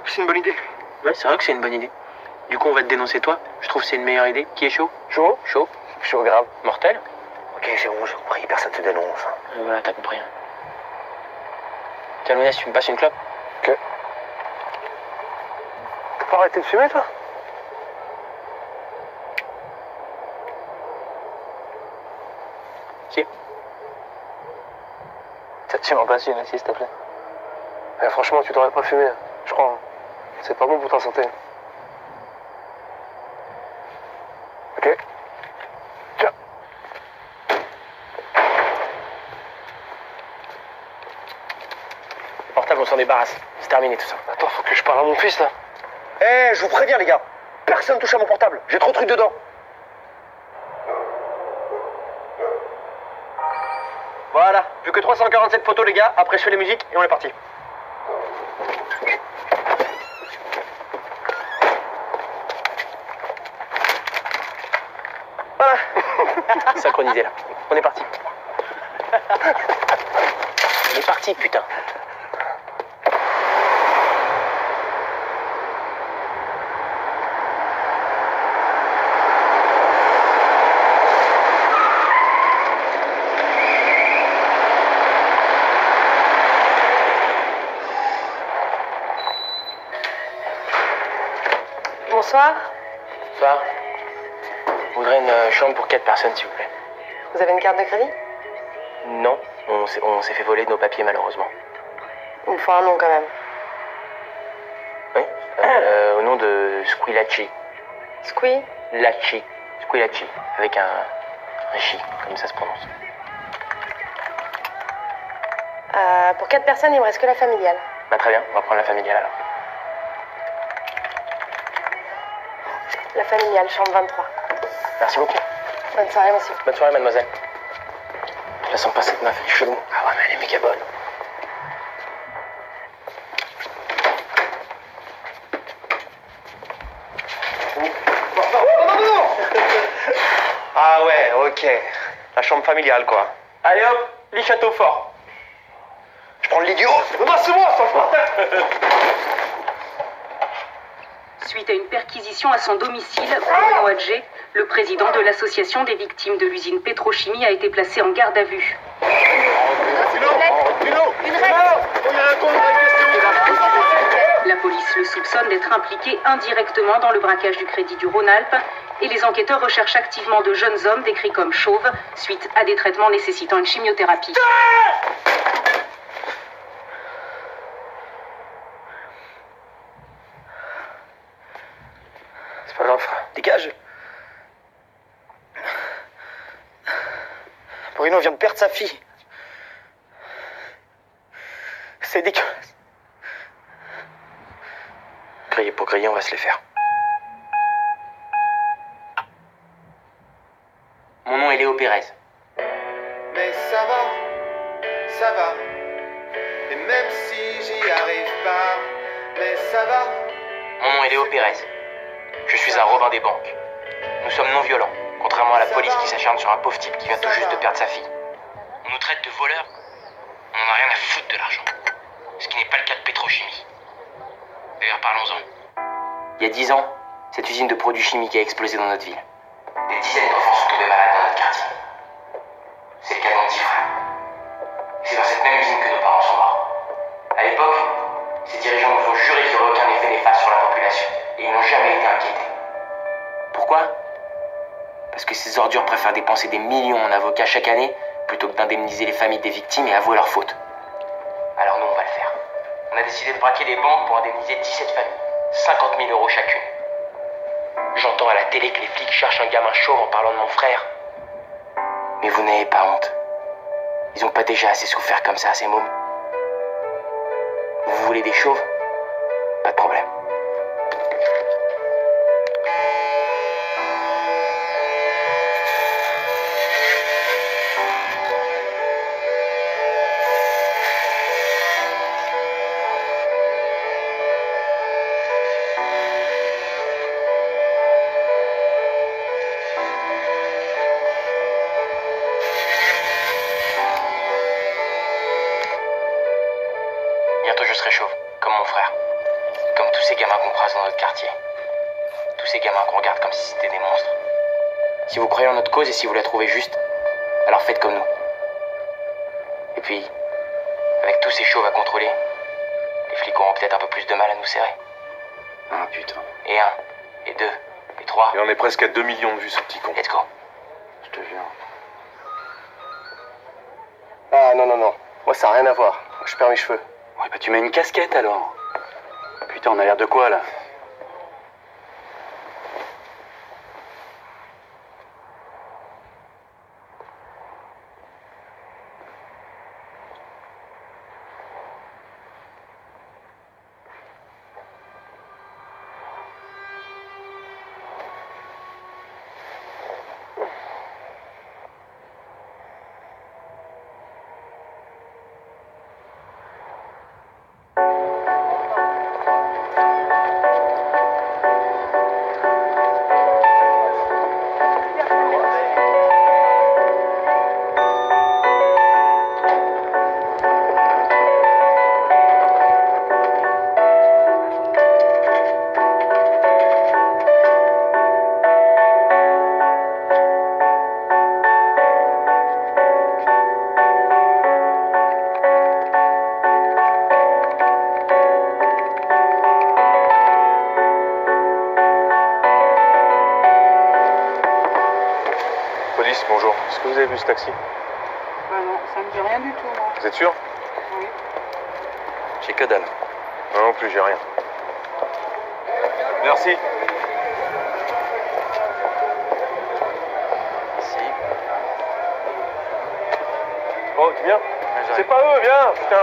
C'est une bonne idée. Ouais, c'est vrai que c'est une bonne idée. Du coup, on va te dénoncer toi. Je trouve que c'est une meilleure idée. Qui est chaud? Chaud? Chaud. Chaud grave. Mortel? Ok, c'est bon, j'ai compris, personne se dénonce. Voilà, t'as compris. Tiens, Louis, tu me passes une clope? Ok. T'as pas arrêté de fumer, toi? Si. Tu m'en passes une aussi, s'il te plaît. Franchement, tu devrais pas fumer, je crois. C'est pas bon pour ta santé. Ok. Tiens. Le portable, on s'en débarrasse. C'est terminé tout ça. Attends, faut que je parle à mon fils, là. Je vous préviens, les gars. Personne touche à mon portable. J'ai trop de trucs dedans. Voilà, plus que 347 photos les gars, après je fais les musiques et on est parti. Voilà. Synchronisé là. On est parti. On est parti, putain. Bonsoir. Bonsoir. Je voudrais une chambre pour 4 personnes, s'il vous plaît. Vous avez une carte de crédit? Non, on s'est fait voler nos papiers, malheureusement. Il me faut un nom quand même. Oui. Au nom de Squillaci. Squee? Lachi. Squillaci. Avec un chi, comme ça se prononce. Pour 4 personnes, il me reste que la familiale. Bah très bien, on va prendre la familiale alors. La familiale, chambre 23. Merci beaucoup. Bonne soirée, monsieur. Bonne soirée, mademoiselle. Je la sens pas cette meuf, elle est chelou. Ah ouais, mais elle est méga bonne. Ah ouais, ok. La chambre familiale, quoi. Allez hop, lit château fort. Je prends le lit du haut. Non, c'est moi, ça Suite à une perquisition à son domicile, Bruno Adjé, le président de l'association des victimes de l'usine Pétrochimie, a été placé en garde à vue. La police le soupçonne d'être impliqué indirectement dans le braquage du Crédit du Rhône-Alpes et les enquêteurs recherchent activement de jeunes hommes décrits comme chauves suite à des traitements nécessitant une chimiothérapie. C'est pas grave, dégage. Bruno vient de perdre sa fille. C'est dégueulasse. Griller pour griller, on va se les faire. Mon nom est Léo Pérez. Mais ça va. Et même si j'y arrive pas, mais ça va. Mon nom est Léo Pérez. Je suis un Robin des banques. Nous sommes non violents, contrairement à la police qui s'acharne sur un pauvre type qui vient tout juste de perdre sa fille. On nous traite de voleurs. On n'en a rien à foutre de l'argent. Ce qui n'est pas le cas de Pétrochimie. D'ailleurs, parlons-en. Il y a 10 ans, cette usine de produits chimiques a explosé dans notre ville. Des dizaines d'enfants sont tombés malades dans notre quartier. C'est le cas de mon petit frère. C'est dans cette même usine que nos parents sont morts. À l'époque, ces dirigeants nous ont juré qu'il n'y aurait aucun effet néfaste sur la population. Et ils n'ont jamais été inquiétés. Pourquoi? Parce que ces ordures préfèrent dépenser des millions en avocats chaque année plutôt que d'indemniser les familles des victimes et avouer leurs fautes. Alors nous, on va le faire. On a décidé de braquer des banques pour indemniser 17 familles. 50 000 € chacune. J'entends à la télé que les flics cherchent un gamin chauve en parlant de mon frère. Mais vous n'avez pas honte. Ils ont pas déjà assez souffert comme ça, ces mômes. Vous voulez des chauves? Pas de problème. Bientôt je serai chauve, comme mon frère. Comme tous ces gamins qu'on croise dans notre quartier. Tous ces gamins qu'on regarde comme si c'était des monstres. Si vous croyez en notre cause et si vous la trouvez juste, alors faites comme nous. Et puis, avec tous ces chauves à contrôler, les flics auront peut-être un peu plus de mal à nous serrer. Ah putain. Et 1, et 2, et 3. Et on est presque à 2 millions de vues, ce petit con. Let's go. Je te jure. Ah non, moi ça n'a rien à voir. Je perds mes cheveux. Ouais, bah tu mets une casquette alors. Putain, on a l'air de quoi là? police, bonjour. Est-ce que vous avez vu ce taxi? Bah non, ça me dit rien du tout, moi. Vous êtes sûr? Oui. J'ai que dalle. Non, non plus, j'ai rien. Merci. Oh, tu viens? C'est pas eux, viens, putain.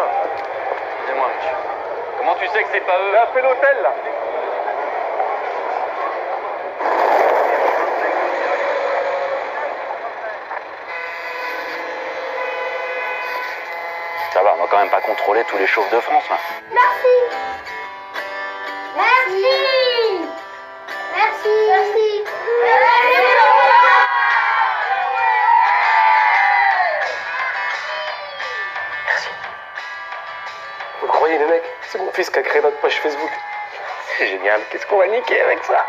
Aidez-moi, monsieur. Comment tu sais que c'est pas eux? Là, fais l'hôtel, là. Ça va, on va quand même pas contrôler tous les chauves de France, là. Merci. Merci. Merci. Merci. Vous le croyez, les mecs? C'est mon fils qui a créé notre page Facebook. C'est génial. Qu'est-ce qu'on va niquer avec ça?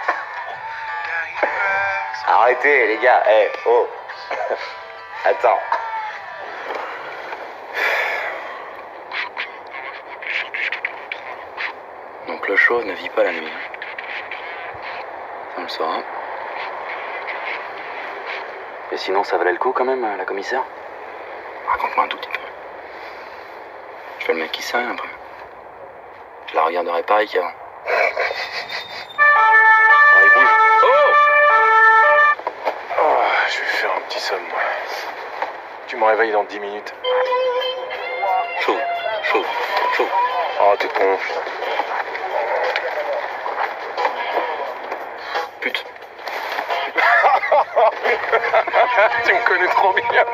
Arrêtez, les gars. Eh, oh. Attends. Donc le chauve ne vit pas la nuit. On le saura. Et sinon, ça valait le coup quand même, la commissaire? Raconte-moi un tout petit peu. Je fais le mec qui sait rien après. Je la regarderai pareil qu'avant. Allez, bouge. Oh, je vais faire un petit somme, moi. Tu me réveilles dans 10 minutes. Chaud, chaud, chaud. Oh, t'es con, putain. Pute. Tu me connais trop bien.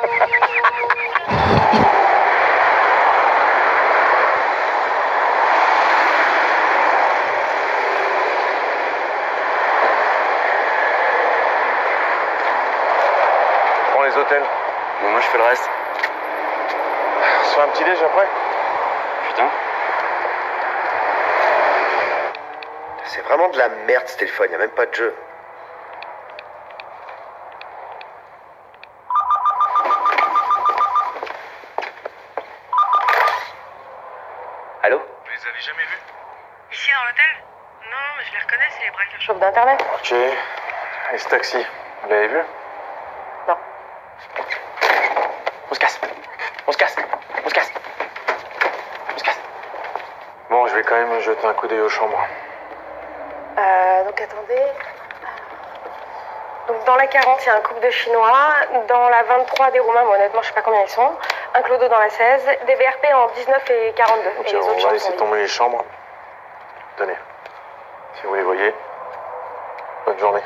Prends les hôtels. Bon, moi je fais le reste. On se fait un petit déj après? Putain. C'est vraiment de la merde ce téléphone, y a même pas de jeu. Allô? Vous les avez jamais vus? Ici dans l'hôtel? Non, mais je les reconnais, c'est les braqueurs chauves d'internet. Ok. Et ce taxi, vous l'avez vu? Non. On se casse. On se casse. On se casse. On se casse. Bon, je vais quand même jeter un coup d'œil aux chambres. Donc attendez. Donc dans la 40, il y a un couple de Chinois. Dans la 23, des Roumains, mais honnêtement, je sais pas combien ils sont. Un clodo dans la 16. Des VRP en 19 et 42. Ok, et les autres on va chambres laisser sont tomber les chambres. Tenez. Si vous les voyez. Bonne journée.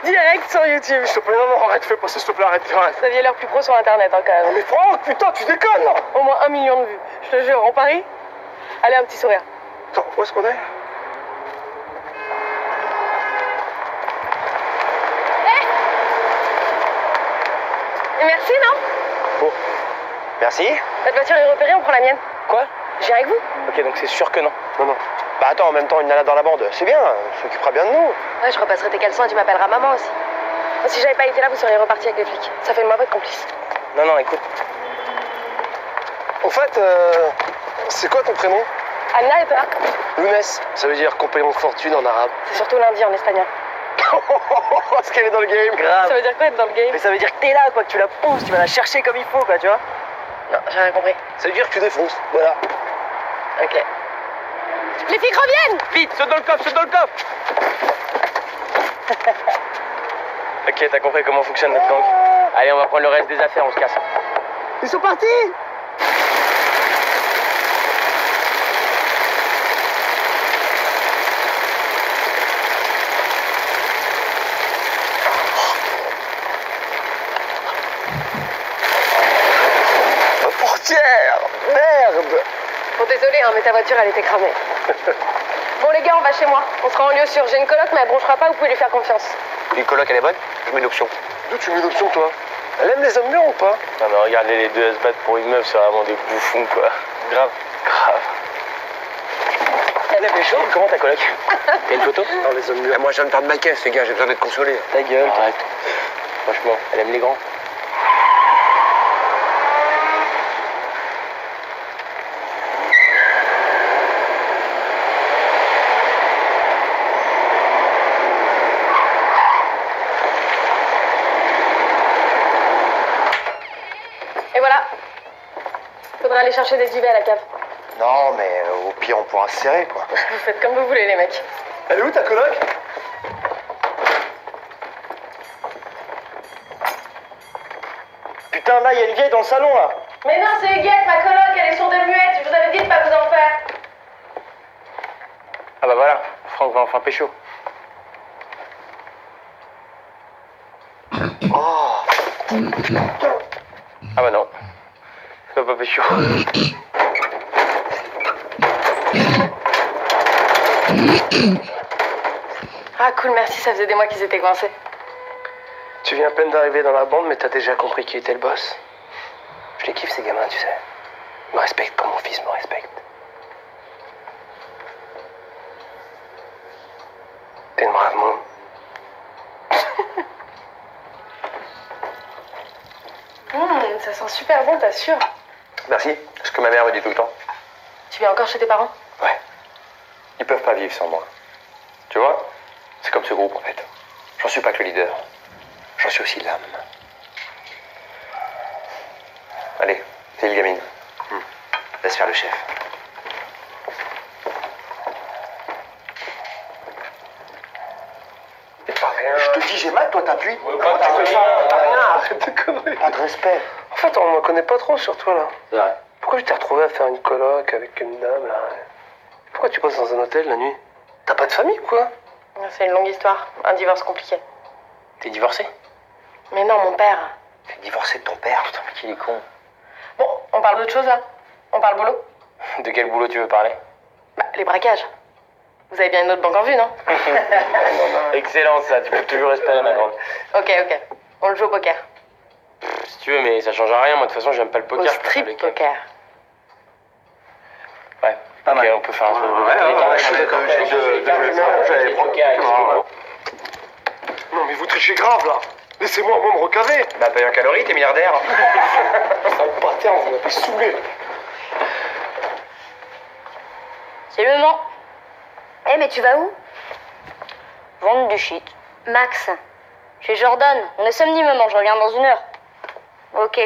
Direct sur YouTube. S'il te plaît, non, arrête, fais pas ça, s'il te plaît, arrête. Vous aviez l'air plus pro sur internet, hein, quand même. Mais Franck, putain, tu déconnes, là. Au moins 1 million de vues. Je te jure, on parie? Allez, un petit sourire. Attends, où est-ce qu'on est? Et merci, non? Bon. Merci. Votre voiture est repérée, on prend la mienne. Quoi? J'ai avec vous? Ok, donc c'est sûr que non. Non, non. Bah attends, en même temps, une nana dans la bande, c'est bien, elle s'occupera bien de nous. Ouais, je repasserai tes caleçons et tu m'appelleras maman aussi. Si j'avais pas été là, vous seriez reparti avec les flics. Ça fait de moi votre complice. Non, non, écoute. En fait, c'est quoi ton prénom? Anna et toi? Lounès, ça veut dire compagnon de fortune en arabe. C'est surtout lundi en espagnol. Est-ce qu'elle est dans le game? Grave. Ça veut dire quoi être dans le game? Mais ça veut dire que t'es là, quoi, que tu la pousses, tu vas la chercher comme il faut, quoi, tu vois. Non, j'ai rien compris. Ça veut dire que tu défonces, voilà. Ok. Les flics reviennent! Vite, saute dans le coffre, saute dans le coffre. Ok, t'as compris comment fonctionne notre gang. Allez, on va prendre le reste des affaires, on se casse. Ils sont partis! Portière! Merde! Bon, désolé, hein, mais ta voiture, elle était cramée. Bon, les gars, on va chez moi. On sera en lieu sûr. J'ai une coloc, mais elle bronchera pas, vous pouvez lui faire confiance. Une coloc, elle est bonne? Je mets l'option. D'où tu mets l'option, toi? Elle aime les hommes bien ou pas? Non, mais regardez les deux à se battre pour une meuf, c'est vraiment des bouffons, quoi. Grave. Grave. La pécho, comment ta coloc? Y'a une photo? Dans les zones mûres. Moi, je viens de perdre ma caisse, les gars, j'ai besoin d'être consolé. Ta gueule. Arrête. Franchement, elle aime les grands. Et voilà. Faudra aller chercher des duvets à la cave. Non, mais au pire, on pourra se serrer, quoi. Vous faites comme vous voulez, les mecs. Elle est où ta coloc? Putain, là, il y a une vieille dans le salon, là. Mais non, c'est Huguette, ma coloc, elle est sourde et muette. Je vous avais dit de pas vous en faire. Ah bah voilà, Franck va enfin pécho. Oh. Ah bah non, ça va pas pécho. Ah cool, merci, ça faisait des mois qu'ils étaient coincés. Tu viens à peine d'arriver dans la bande, mais t'as déjà compris qui était le boss. Je les kiffe, ces gamins, tu sais. Ils me respectent comme mon fils me respecte. T'es une brave môme. Ça sent super bon, t'assures. Merci, c'est ce que ma mère me dit tout le temps. Tu viens encore chez tes parents? Ouais. Ils peuvent pas vivre sans moi. Tu vois, c'est comme ce groupe en fait. J'en suis pas que le leader. J'en suis aussi l'âme. Allez, c'est le gamine. Laisse faire le chef. Je te dis, j'ai mal, toi t'appuies. Comment tu fais ça? Rien, arrête de conneries. Pas de respect. En fait, on me connaît pas trop sur toi, là. C'est vrai. Pourquoi tu t'es retrouvé à faire une coloc avec une dame, là? Pourquoi tu passes dans un hôtel la nuit? T'as pas de famille ou quoi? C'est une longue histoire, un divorce compliqué. T'es divorcé? Mais non, mon père. T'es divorcé de ton père. Putain, mais qu'il est con. Bon, on parle d'autre chose là? On parle boulot? De quel boulot tu veux parler? Bah, les braquages. Vous avez bien une autre banque en vue, non? Excellent ça, tu peux toujours espérer ma grande. Ok, on le joue au poker. Si tu veux, mais ça change à rien, moi de toute façon j'aime pas le poker. Au strip poker. Ouais, Pas ok, mal. on peut faire un truc. je suis d'accord. J'allais prendre. Non, mais vous trichez grave, là. Laissez-moi, moi, me recaver. Bah, paye en calories, t'es milliardaire. Sale bâtard, vous m'avez saoulé. C'est le moment. Eh, mais tu vas où? Vendre du shit. Max, chez Jordan. On est samedi, maman, je reviens dans 1 heure. Ok.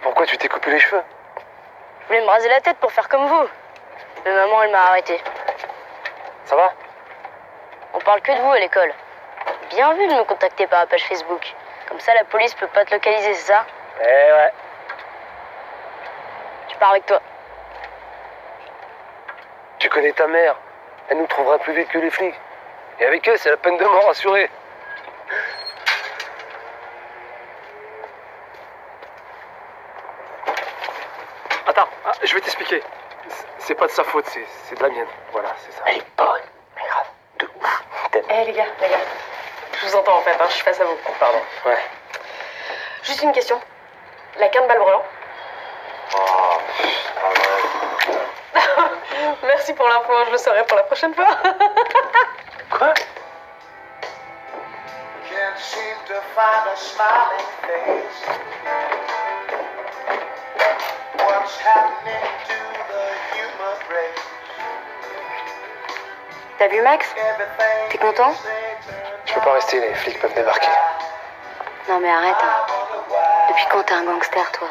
Pourquoi tu t'es coupé les cheveux? Je voulais me raser la tête pour faire comme vous. Mais maman, elle m'a arrêté. Ça va? On parle que de vous à l'école. Bien vu de me contacter par la page Facebook. Comme ça, la police peut pas te localiser, c'est ça? Eh ouais. Je pars avec toi. Tu connais ta mère. Elle nous trouvera plus vite que les flics. Et avec eux, c'est la peine de mort assurée. Attends, je vais t'expliquer. C'est pas de sa faute, c'est de la mienne. Voilà, c'est ça. Elle est bonne, mais grave, de ouf. Eh les gars. Je vous entends en fait, je suis face à vous. Pardon. Ouais. Juste une question. La quinte balle brûlant? Merci pour l'info, je le saurai pour la prochaine fois. Quoi? Can't seem to find a smiling face. What's happening to the human race? T'as vu Max? T'es content? Je peux pas rester, les flics peuvent débarquer. Non mais arrête. Hein. Depuis quand t'es un gangster, toi?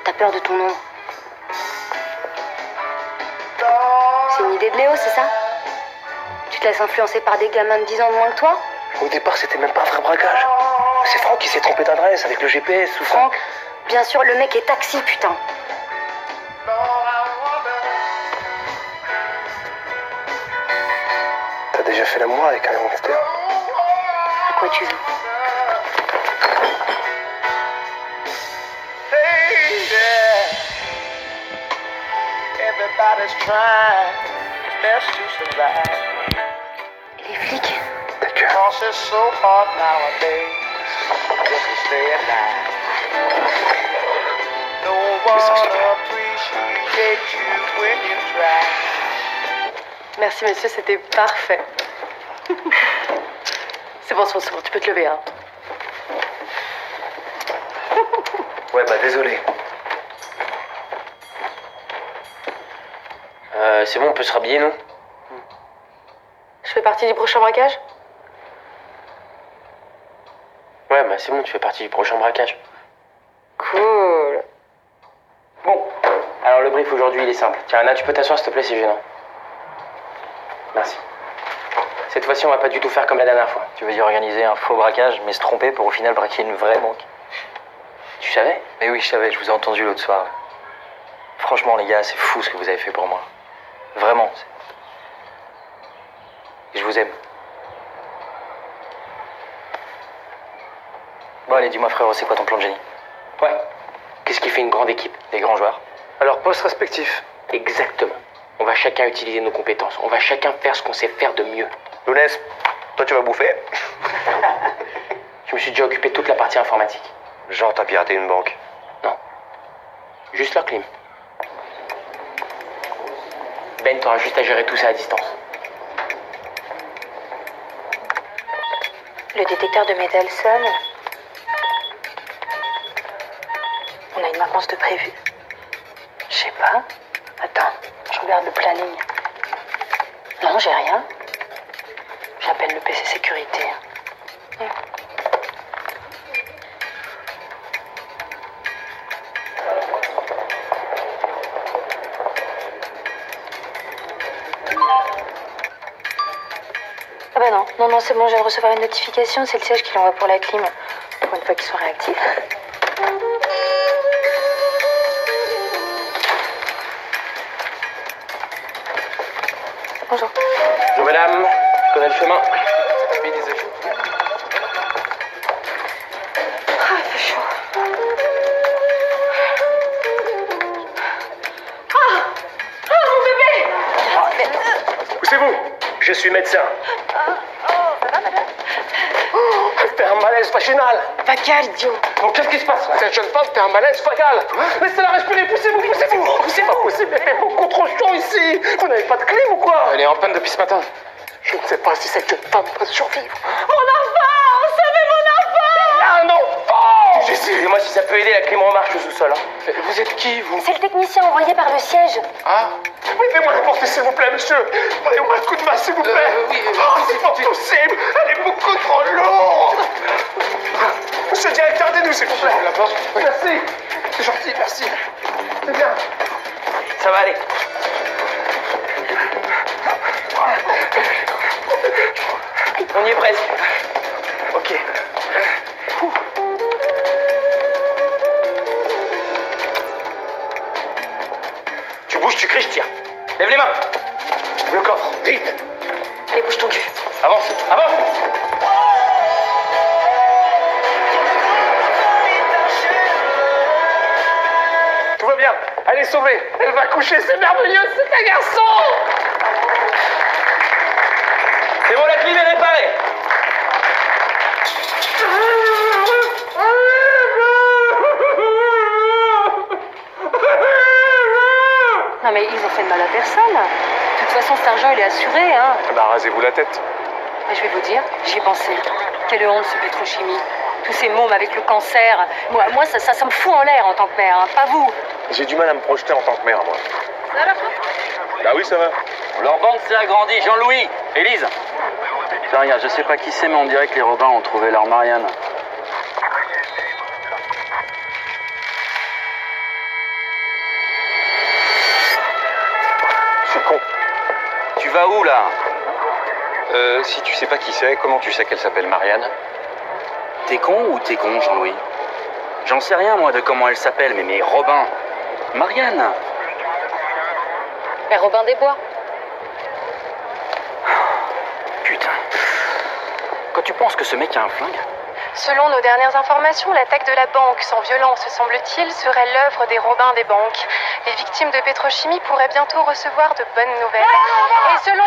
T'as peur de ton ombre? C'est une idée de Léo, c'est ça? Tu te laisses influencer par des gamins de 10 ans de moins que toi? Au départ, c'était même pas un vrai braquage. C'est Franck qui s'est trompé d'adresse avec le GPS ou ça. Franck? Bien sûr, le mec est taxi, putain. T'as déjà fait l'amour avec un gangster? À quoi tu veux? Hey, yeah. Everybody's trying best to survive. Et les flics? Ta gueule. Cause it's so hard nowadays. just to stay alive. No one appreciates you when you try. Merci monsieur, c'était parfait. C'est bon, tu peux te lever, hein. Ouais, bah désolé. C'est bon, on peut se rhabiller, non? Je fais partie du prochain braquage? Ouais, bah c'est bon, tu fais partie du prochain braquage. Cool. Bon, alors le brief aujourd'hui, il est simple. Tiens, Anna, tu peux t'asseoir, s'il te plaît, c'est gênant. Merci. Cette fois-ci, on va pas du tout faire comme la dernière fois. Tu veux dire organiser un faux braquage, mais se tromper pour au final braquer une vraie banque? Tu savais? Mais oui, je savais, je vous ai entendu l'autre soir. Franchement, les gars, c'est fou ce que vous avez fait pour moi. Vraiment. Et je vous aime. Bon, allez, dis-moi, frérot, c'est quoi ton plan de génie? Ouais. Qu'est-ce qui fait une grande équipe? Des grands joueurs. Alors, poste respectif. Exactement. On va chacun utiliser nos compétences. On va chacun faire ce qu'on sait faire de mieux. Lounès, toi tu vas bouffer. Je me suis déjà occupé de toute la partie informatique. Genre, t'as piraté une banque. Non. Juste leur clim. Ben, t'auras juste à gérer tout ça à distance. Le détecteur de métal sonne. On a une maintenance de prévu. Je sais pas. Attends, je regarde le planning. Non, j'ai rien. J'appelle le PC sécurité. Ah bah non, c'est bon, je viens de recevoir une notification, c'est le siège qui l'envoie pour la clim. Pour une fois qu'ils sont réactifs. Bonjour. Bonjour madame, je connais le chemin. Ah, il fait chaud. Mon bébé! Poussez-vous, je suis médecin. T'as un malaise vaginal. Vagal, idiot. Donc qu'est-ce qui se passe là? Cette jeune femme, t'as un malaise vagal. Laissez-la respirer, poussez-vous. C'est pas possible, il fait beaucoup trop chaud ici. Vous n'avez pas de clim ou quoi? Elle est en panne depuis ce matin. Je ne sais pas si cette jeune femme va survivre. Mon enfant! Sauvez mon enfant! Un enfant! Excusez-moi, si ça peut aider, la clim remarche au sous-sol. Hein. Vous êtes qui, vous? C'est le technicien envoyé par le siège. Ah. Aidez-moi à la porter, s'il vous plaît, monsieur. Donnez-moi un coup de main, s'il vous plaît. Oui. Oh, c'est pas possible. Elle est beaucoup trop lourde. Monsieur le directeur, aidez-nous, s'il vous plaît. La porte. Oui. Merci. C'est gentil, merci. C'est bien. Ça va aller. On y est presque. Ok. Tu bouges, tu cries, je tire. Lève les mains. Le coffre, vite. Allez, bouge ton cul. Avance, avance. Tout va bien. Elle est sauvée. Elle va coucher. C'est merveilleux. C'est un garçon. C'est bon, la clim est réparée. Non mais ils ont fait de mal à personne. De toute façon, cet argent, il est assuré, hein. Bah, rasez-vous la tête. Mais je vais vous dire, j'y ai pensé. Quelle honte, ce pétrochimie. Tous ces mômes avec le cancer. Moi ça me fout en l'air en tant que mère, hein. Pas vous. J'ai du mal à me projeter en tant que mère, moi. Ça va, la fois? Bah oui, ça va. Leur bande s'est agrandie. Jean-Louis, Élise. Tiens, regarde, je sais pas qui c'est, mais on dirait que les Robins ont trouvé leur Marianne. C'est con. Tu vas où, là? Si tu sais pas qui c'est, comment tu sais qu'elle s'appelle Marianne? T'es con ou t'es con, Jean-Louis? J'en sais rien, moi, de comment elle s'appelle, mais Robin. Marianne. Mais Robin des Bois. Putain. Quand tu penses que ce mec a un flingue? Selon nos dernières informations, l'attaque de la banque, sans violence semble-t-il, serait l'œuvre des Robins des banques. Les victimes de pétrochimie pourraient bientôt recevoir de bonnes nouvelles. Et selon...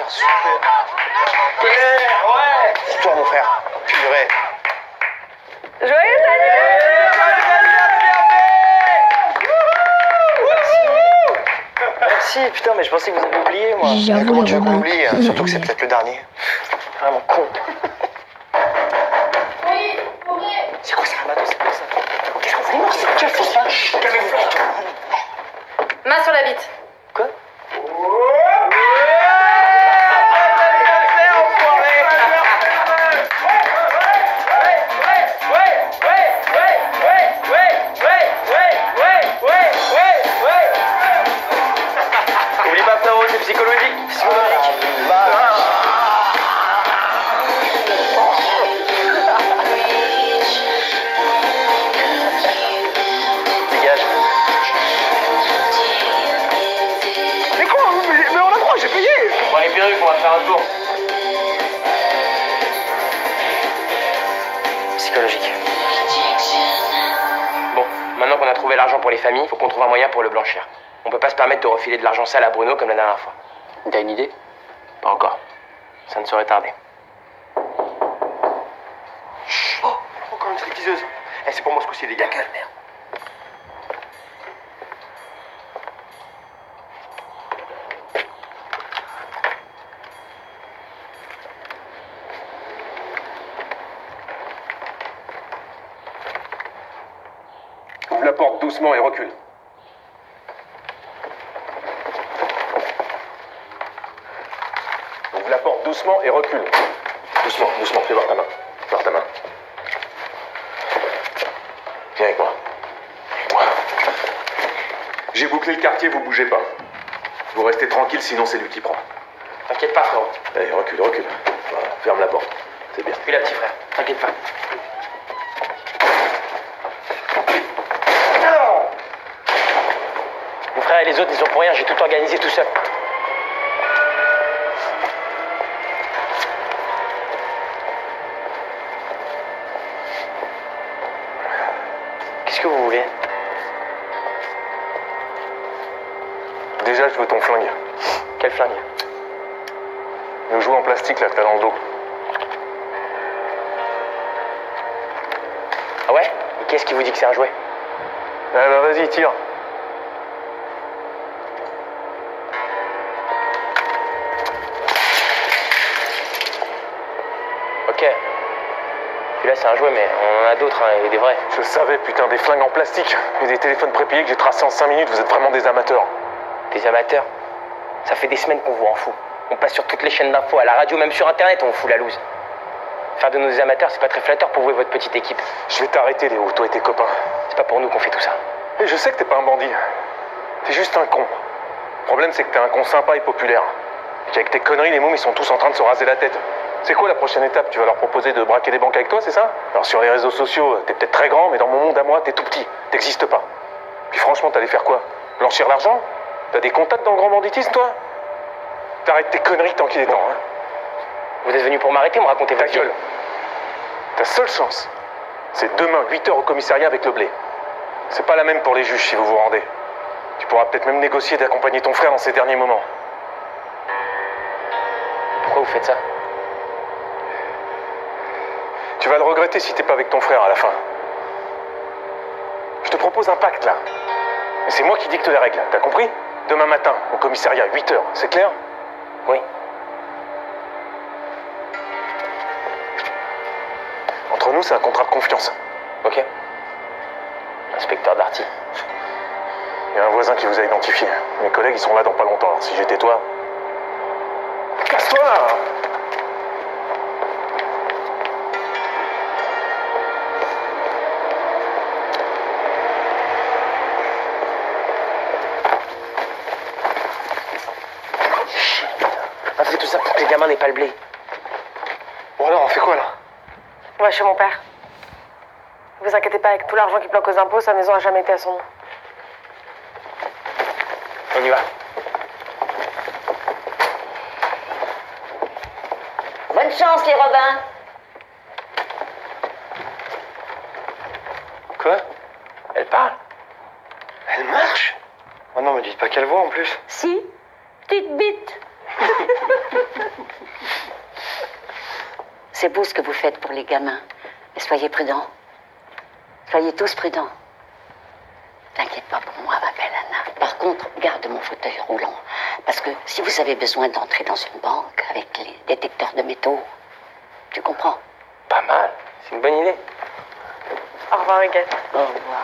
Super. Ouais. C'est toi, mon frère. Purée. Joyeux Merci, putain, mais je pensais que vous avez oublié, moi. J'avoue, Comment le tu veux qu'on Robin. oublie, hein, surtout que c'est peut-être le dernier. Vraiment con. C'est quoi ça, un bateau, c'est quoi ça? Qu'est-ce qu'on fait? Non, c'est quel faux ça? Calmez-vous. Main sur la bite. Quoi? Oublie pas, frérot, c'est psychologique. Dégage. Mais quoi? Mais on a droit, j'ai payé. Bon, les perruques, on va faire un tour. Psychologique. Bon, maintenant qu'on a trouvé l'argent pour les familles, faut qu'on trouve un moyen pour le blanchir. On peut pas se permettre de refiler de l'argent sale à Bruno comme la dernière fois. T'as une idée? Pas encore. Ça ne saurait tarder. Oh, encore une stripteaseuse. Eh, c'est pour moi ce coup-ci, les gars. Calme. Ouvre la porte doucement et recule. Ouvre la porte doucement et recule. Doucement, doucement, fais voir ta main. Voir ta main. Viens avec moi. J'ai bouclé le quartier, vous bougez pas. Vous restez tranquille, sinon c'est lui qui prend. T'inquiète pas, frérot. Allez, recule, recule. Voilà, ferme la porte. C'est bien. Puis la petit frère. T'inquiète pas. Mon frère et les autres, ils sont pour rien. J'ai tout organisé tout seul. Qu'est-ce que vous voulez? Déjà, je veux ton flingue. Quel flingue? Le jouet en plastique là que t'as dans le dos. Ah ouais? Et qu'est-ce qui vous dit que c'est un jouet? Ah bah vas-y, tire. Ok. Celui-là, c'est un jouet, mais on en a d'autres, hein, et des vrais. Je savais, putain, des flingues en plastique et des téléphones prépayés que j'ai tracés en 5 minutes. Vous êtes vraiment des amateurs. Des amateurs? Ça fait des semaines qu'on vous en fout. On passe sur toutes les chaînes d'infos, à la radio, même sur Internet, on vous fout la loose. Faire de nous des amateurs, c'est pas très flatteur pour vous et votre petite équipe. Je vais t'arrêter, Léo, toi et tes copains. C'est pas pour nous qu'on fait tout ça. Et je sais que t'es pas un bandit. T'es juste un con. Le problème, c'est que t'es un con sympa et populaire. Et qu'avec tes conneries, les mômes, ils sont tous en train de se raser la tête. C'est quoi la prochaine étape? Tu vas leur proposer de braquer des banques avec toi, c'est ça? Alors sur les réseaux sociaux, t'es peut-être très grand, mais dans mon monde à moi, t'es tout petit. T'existes pas. Puis franchement, t'allais faire quoi? Blanchir l'argent? T'as des contacts dans le grand banditisme, toi? T'arrêtes tes conneries tant qu'il est temps, hein. Vous êtes venu pour m'arrêter ou me raconter Ta votre vie? gueule. Ta seule chance, c'est demain, 8h au commissariat avec le blé. C'est pas la même pour les juges si vous vous rendez. Tu pourras peut-être même négocier d'accompagner ton frère dans ses derniers moments. Pourquoi vous faites ça? Tu vas le regretter si t'es pas avec ton frère à la fin. Je te propose un pacte, là. Et c'est moi qui dicte les règles, t'as compris? Demain matin, au commissariat, 8h, c'est clair? Oui. Entre nous, c'est un contrat de confiance. Ok. Inspecteur Darty. Il y a un voisin qui vous a identifié. Mes collègues, ils sont là dans pas longtemps. Alors si j'étais toi... Casse-toi! On fait tout ça pour que les gamins n'aient pas le blé. Bon alors, on fait quoi là? Ouais, chez mon père. Vous inquiétez pas, avec tout l'argent qu'il planque aux impôts, sa maison a jamais été à son nom. On y va. Bonne chance, les Robins. Quoi? Elle parle? Elle marche? Oh non, me dites pas qu'elle voit en plus. Si, petite bite. C'est beau ce que vous faites pour les gamins. Mais soyez prudents. Soyez tous prudents. T'inquiète pas pour moi, ma belle Anna. Par contre, garde mon fauteuil roulant. Parce que si vous avez besoin d'entrer dans une banque avec les détecteurs de métaux, tu comprends? Pas mal. C'est une bonne idée. Au revoir, Huguette. Au revoir.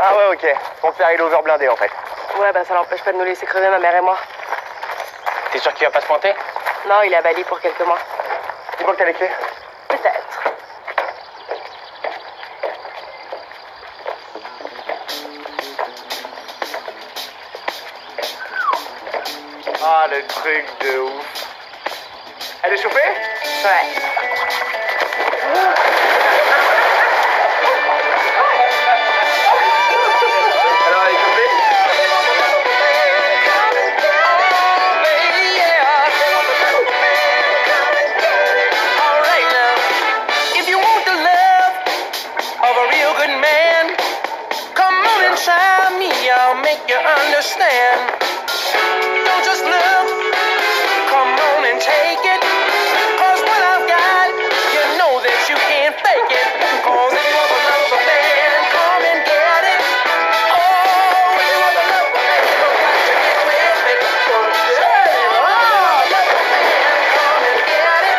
Ah ouais, ok. Ton père, il est overblindé, en fait. Ouais, bah ça l'empêche pas de nous laisser crever, ma mère et moi. T'es sûr qu'il va pas se pointer? Non, il est à Bali pour quelques mois. Dis-moi que t'as les clés. Peut-être. Ah, le truc de ouf. Elle est chauffée? Ouais. Alors, elle est chauffée? If you want the love of a real good man, come on inside me, I'll make you understand. Don't just look, come on and take it. Cause what I've got, you know that you can't fake it. Cause if you want the love of a man, come and get it. Oh, if you want the love of a man, you got to get with it. Oh, love of a man, come and get it.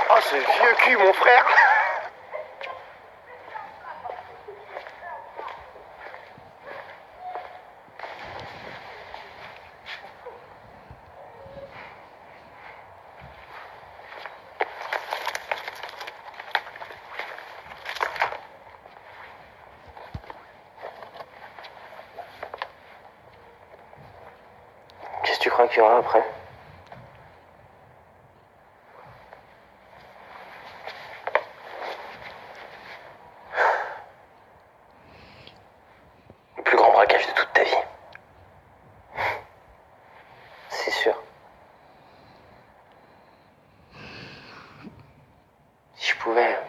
Oh, ce vieux cul, mon frère. Qu'est-ce que tu crois qu'il y aura après? Le plus grand braquage de toute ta vie. C'est sûr. Si je pouvais,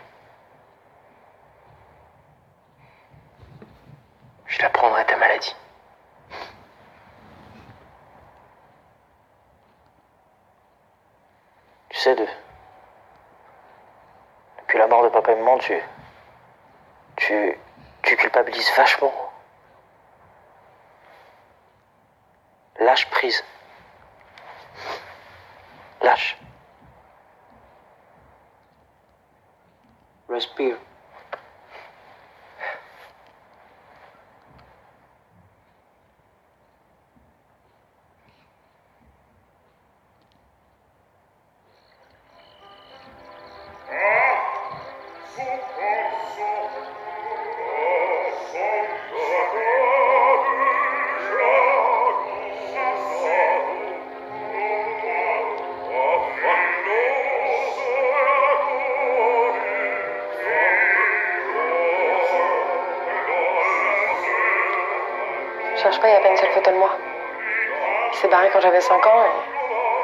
je la prendrais ta maladie. Tu sais, depuis la mort de papa et maman, tu culpabilises vachement. Lâche prise. Lâche. Respire. Je cherche pas, il n'y a pas une seule photo de moi. Il s'est barré quand j'avais 5 ans et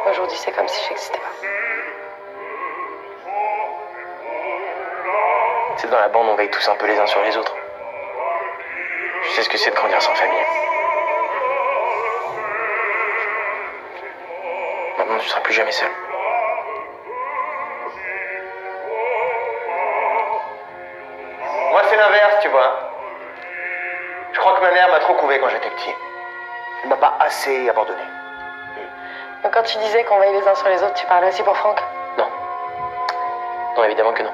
aujourd'hui c'est comme si j'existais pas. Tu sais, dans la bande, on veille tous un peu les uns sur les autres. Je sais ce que c'est de grandir sans famille. Maintenant, tu seras plus jamais seul. Moi, c'est l'inverse, tu vois. Je crois que ma mère m'a trop couvé quand j'étais petit. Elle m'a pas assez abandonné. Donc quand tu disais qu'on veille les uns sur les autres, tu parlais aussi pour Franck? Non, évidemment que non.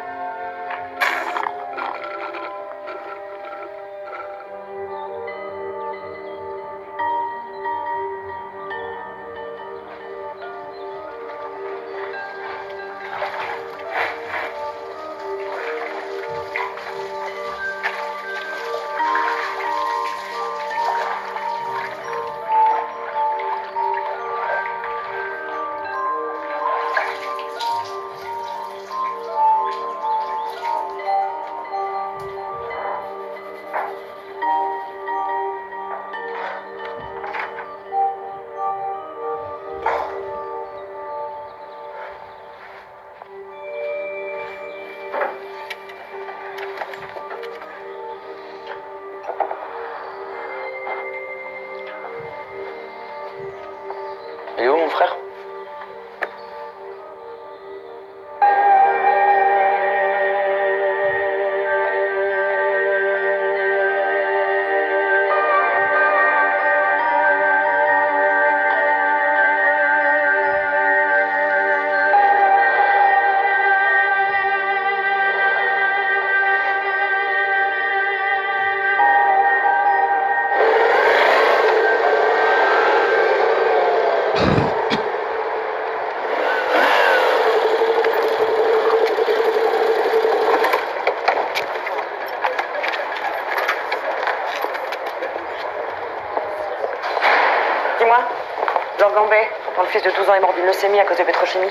Gambay. Quand le fils de 12 ans est mort d'une leucémie à cause de pétrochimie.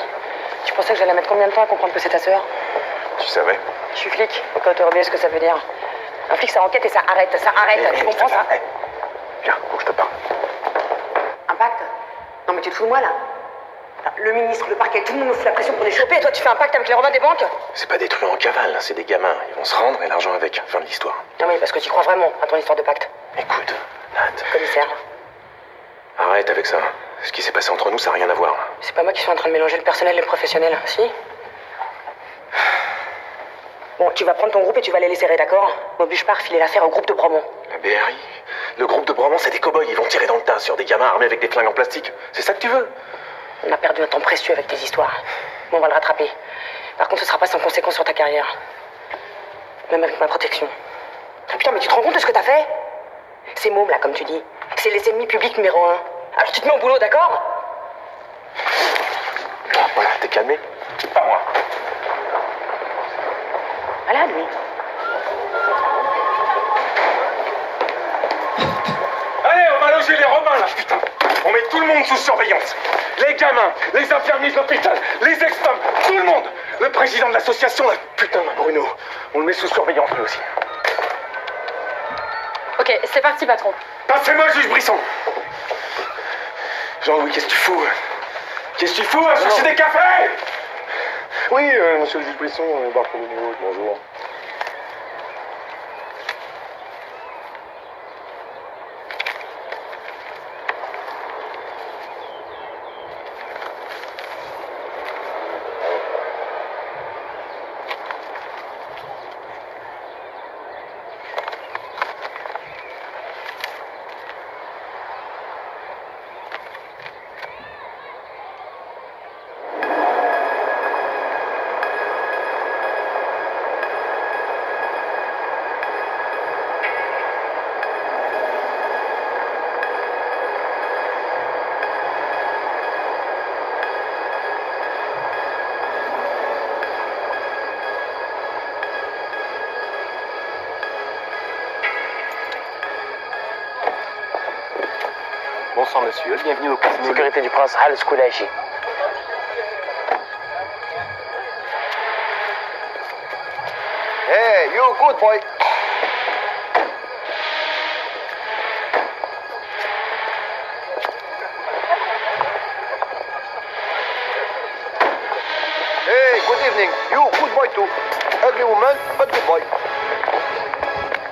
Tu pensais que j'allais mettre combien de temps à comprendre que c'est ta sœur? Tu savais? Je suis flic. Quand tu oublié ce que ça veut dire. Un flic, ça enquête et ça arrête. Ça arrête. Tu comprends ça? Viens, faut que je te parle. Un pacte? Non mais tu te fous de moi là? Le ministre, le parquet, tout le monde me fout la pression pour les choper et toi tu fais un pacte avec les robins des banques? C'est pas des truands en cavale, c'est des gamins. Ils vont se rendre et l'argent avec. Fin de l'histoire. Non mais parce que tu crois vraiment à ton histoire de pacte. Écoute, Nat. Commissaire. Arrête avec ça. Ce qui s'est passé entre nous, ça n'a rien à voir. C'est pas moi qui suis en train de mélanger le personnel et le professionnel, si? Bon, tu vas prendre ton groupe et tu vas les laisser, d'accord? M'oblige pas à refiler l'affaire au groupe de Bromont. La BRI? Le groupe de Bromont, c'est des cow-boys. Ils vont tirer dans le tas sur des gamins armés avec des flingues en plastique. C'est ça que tu veux? On a perdu un temps précieux avec tes histoires. Mais on va le rattraper. Par contre, ce sera pas sans conséquence sur ta carrière. Même avec ma protection. Ah, putain, mais tu te rends compte de ce que t'as fait? Ces mômes, là, comme tu dis, c'est les ennemis publics numéro 1. Alors tu te mets au boulot, d'accord? Voilà, t'es calmé? Pas moi. Voilà, lui. Allez, on va loger les Romains, là, putain. On met tout le monde sous surveillance. Les gamins, les infirmiers de l'hôpital, les ex-femmes, tout le monde. Le président de l'association, là, putain, Bruno. On le met sous surveillance, lui aussi. Ok, c'est parti, patron. Passez-moi le juge Brisson. Jean-Louis, qu'est-ce que tu fous? Qu'est-ce que tu fous à chercher des cafés? Oui, monsieur le juge Brisson, Bartholomew, bonjour. Bonsoir monsieur, bienvenue au casino. Sécurité du prince Hal Skoulaïchi. Hey, you good boy. Hey, good evening. You good boy too. Ugly woman, but good boy.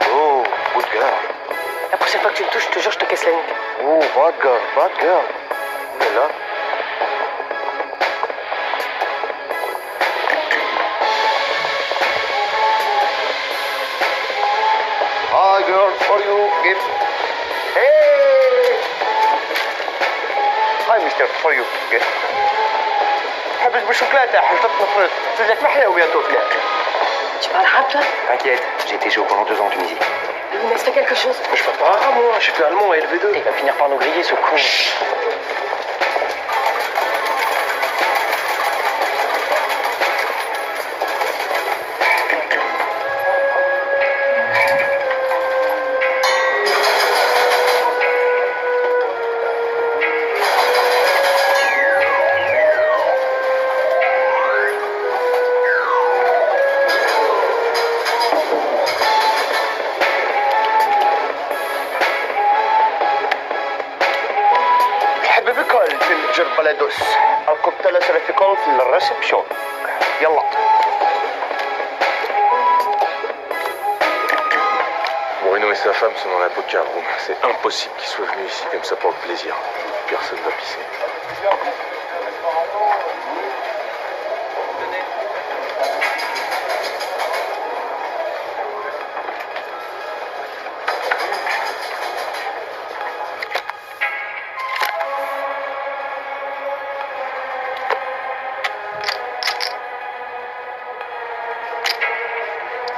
Oh, good girl. La prochaine fois que tu le touches, je te jure, je te casse la nuque. Oh, bad girl, bad girl. Oh là là. Hi girl, for you, gift. Hey! Hi mister, for you, gift. حبيت بالشوكولاتة حاجة تنفرط. تلجاك محيا وبيانتو تلاقي. Tu parles arabe, toi? T'inquiète, j'ai été géo pendant 2 ans en Tunisie. Il m'a fait quelque chose. Je parle pas arabe, moi. J'ai fait allemand et LV2. Il va finir par nous griller, ce con. بلادوس القبطلة سلفيكم في الريسبشن يلا. Bruno et sa femme sont dans la poker room. C'est impossible qu'ils soient venus ici comme ça pour le plaisir. Personne va pisser.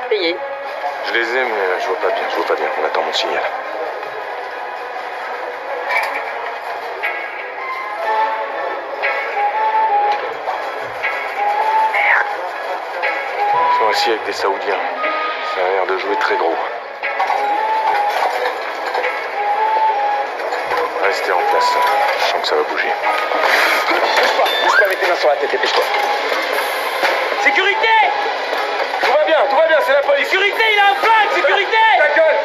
Payé. Je les ai, mais je vois pas bien, On attend mon signal. Ils sont assis avec des Saoudiens. Ça a l'air de jouer très gros. Restez en place. Je sens que ça va bouger. Bouge pas avec tes mains sur la tête, dépêche-toi. Sécurité! Tout va bien, c'est la police. Sécurité, il a un flingue, sécurité! Ta gueule.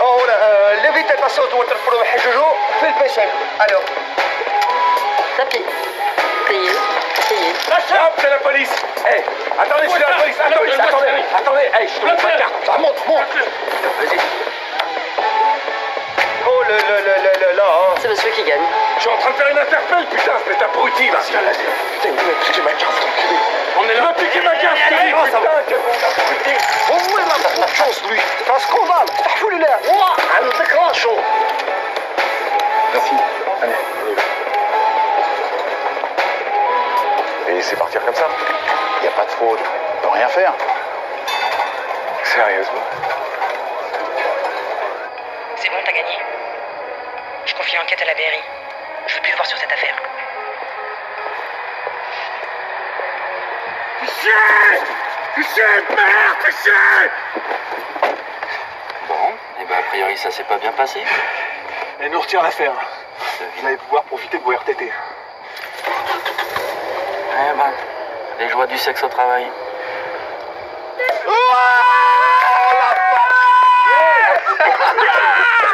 Oh là, levez ta façon de votre problème, Jojo. Fais le péché. Alors. Tapis. Payé. Hop, c'est la police. Hey, attendez, je suis la police. Attendez. Hey, je te montre ma carte. Ça monte. Vas-y. Oh là. C'est monsieur qui gagne. Je suis en train de faire une interpelle, putain, c'est abruti là. Putain, il m'a piqué ma carte, enculé. On est là. Il m'a piqué ma carte, putain, oh, il m'a trop de chance, lui. C'est un scandale. Foulez l'air. Un déclenchon. Merci. Allez. Et c'est partir comme ça. Y a pas de faute. On peut rien faire. Sérieusement. C'est bon, t'as gagné. Je confie l'enquête à la BRI. Je veux plus le voir sur cette affaire. Bon, et ben a priori ça s'est pas bien passé. Elle nous retire l'affaire. Vous allez pouvoir profiter de vos RTT. Eh ben, les joies du sexe au travail.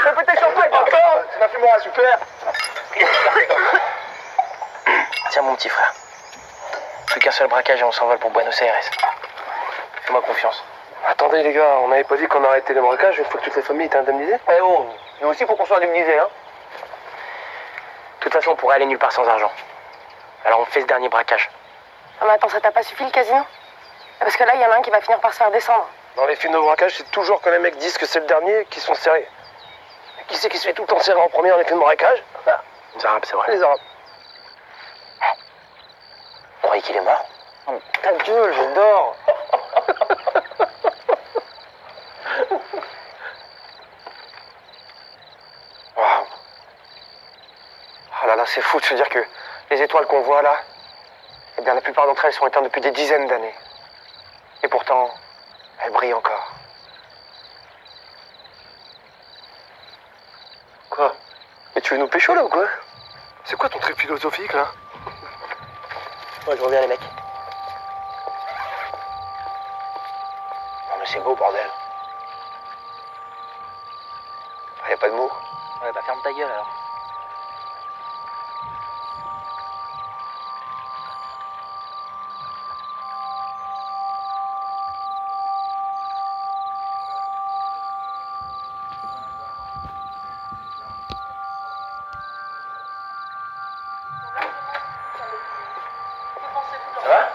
Répétez champagne, encore. C'est la fumoir, super. Tiens, mon petit frère. Plus qu'un seul braquage et on s'envole pour Buenos Aires. Fais-moi confiance. Attendez, les gars, on n'avait pas dit qu'on arrêtait les braquages une fois que toutes les familles étaient indemnisées? Eh oh, nous aussi, faut qu'on soit indemnisés, hein. De toute façon, on pourrait aller nulle part sans argent. Alors on fait ce dernier braquage. Ah mais attends, ça t'a pas suffi le casino? Parce que là, il y en a un qui va finir par se faire descendre. Dans les films de braquage, c'est toujours quand les mecs disent que c'est le dernier qui sont serrés. Et qui c'est qui se fait tout le temps serrer en premier dans les films de braquage? Les Arabes, c'est vrai. Les Arabes. Vous croyez qu'il est mort? Ta gueule, je dors. Waouh. Oh là là, c'est fou de se dire que les étoiles qu'on voit là, eh bien la plupart d'entre elles sont éteintes depuis des dizaines d'années. Et pourtant, elles brillent encore. Quoi? Mais tu veux nous pécho là ou quoi? C'est quoi ton truc philosophique là? Ouais, je reviens les mecs. Non mais c'est beau bordel. Y a pas de mots. Ouais bah ferme ta gueule alors. Ça va?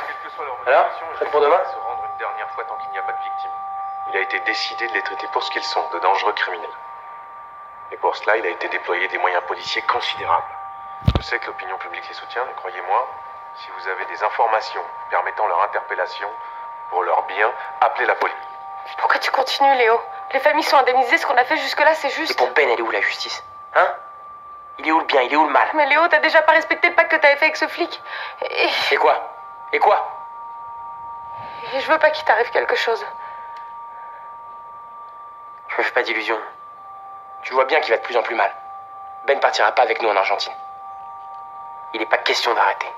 Quelle que soit leur motivation, prête pour demain? se rendre une dernière fois tant qu'il n'y a pas de victimes. Il a été décidé de les traiter pour ce qu'ils sont, de dangereux criminels. Et pour cela, il a été déployé des moyens policiers considérables. Je sais que l'opinion publique les soutient, mais croyez-moi, si vous avez des informations permettant leur interpellation, pour leur bien, appelez la police. Pourquoi tu continues, Léo? Les familles sont indemnisées, ce qu'on a fait jusque-là, c'est juste. Et pour Ben, elle est où la justice? Hein? Il est où le bien? Il est où le mal? Mais Léo, t'as déjà pas respecté le pacte que t'avais fait avec ce flic. Et quoi? Et quoi? Et je veux pas qu'il t'arrive quelque chose. Je me fais pas d'illusions. Tu vois bien qu'il va de plus en plus mal. Ben partira pas avec nous en Argentine. Il n'est pas question d'arrêter.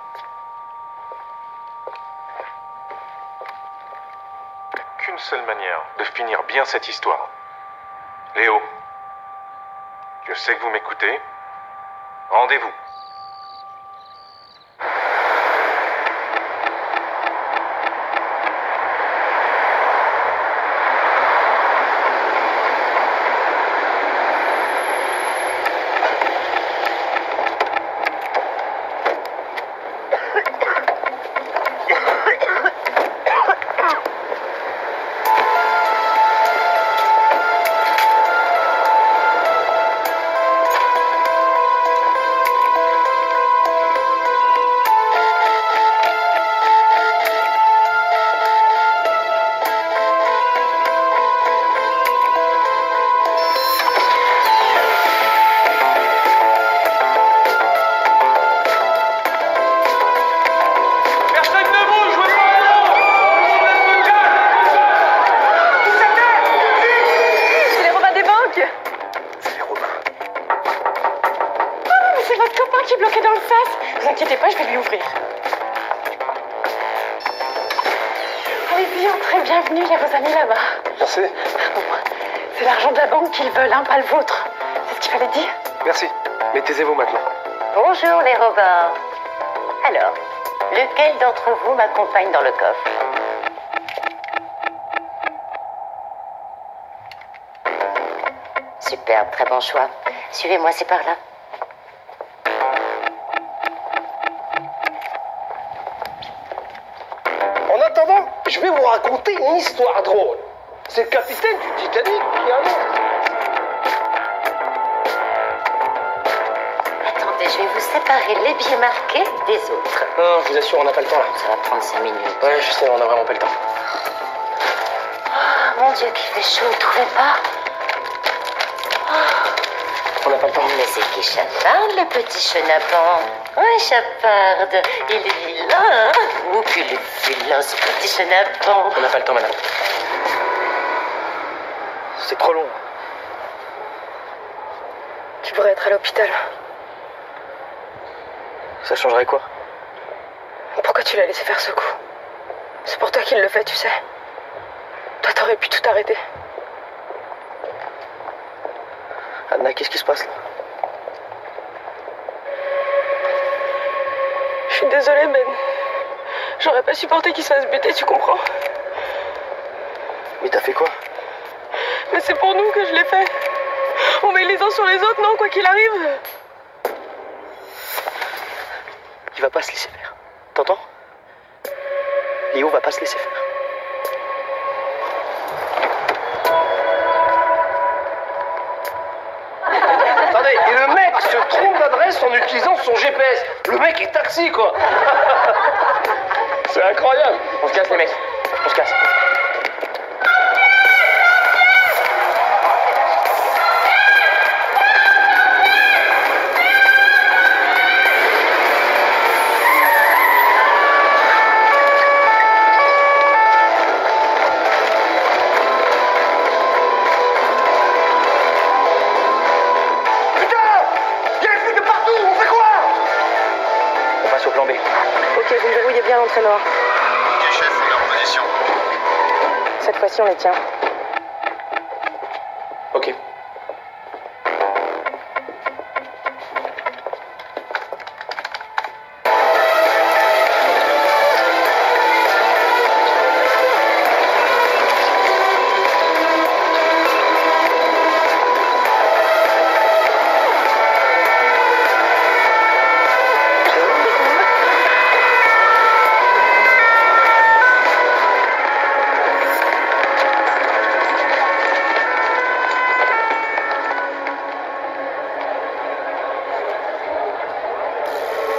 Qu'une seule manière de finir bien cette histoire. Léo, je sais que vous m'écoutez. Rendez-vous. sourire. Oui, bien, très bienvenue, il y a vos amis là-bas. Merci. C'est l'argent de la banque qu'ils veulent, hein, pas le vôtre. C'est ce qu'il fallait dire. Merci. Mais taisez-vous maintenant. Bonjour les Robins. Alors, lequel d'entre vous m'accompagne dans le coffre? Superbe, très bon choix. Suivez-moi, c'est par là. En attendant, je vais vous raconter une histoire drôle. C'est le capitaine du Titanic qui annonce. Attendez, je vais vous séparer les billets marqués des autres. Non, je vous assure, on n'a pas le temps là. Ça va prendre 5 minutes. Ouais, je sais, on n'a vraiment pas le temps. Oh, mon Dieu, qu'il fait chaud, vous trouvez pas? On n'a pas le temps. Mais c'est qui chaparde, le petit chenapan? Oui, chaparde, il est vilain. Oh, qu'il est vilain, ce petit chenapan. On n'a pas le temps, madame. C'est trop long. Tu pourrais être à l'hôpital. Ça changerait quoi? Pourquoi tu l'as laissé faire ce coup? C'est pour toi qu'il le fait, tu sais. Toi, t'aurais pu tout arrêter. Anna, qu'est-ce qui se passe là? Je suis désolée, Ben. J'aurais pas supporté qu'il se fasse buter, tu comprends? Mais t'as fait quoi? Mais c'est pour nous que je l'ai fait. On met les uns sur les autres, non, quoi qu'il arrive. Il va pas se laisser faire. T'entends? Léo va pas se laisser faire. Attendez, et le mec se trompe d'adresse en utilisant son GPS. Le mec est taxi, quoi. C'est incroyable. On se casse, les mecs. On se casse. Au plan B. Ok, vous me verrouillez bien l'entrée noire. Ok, chef, on est en position. Cette fois-ci, on les tient. Ok.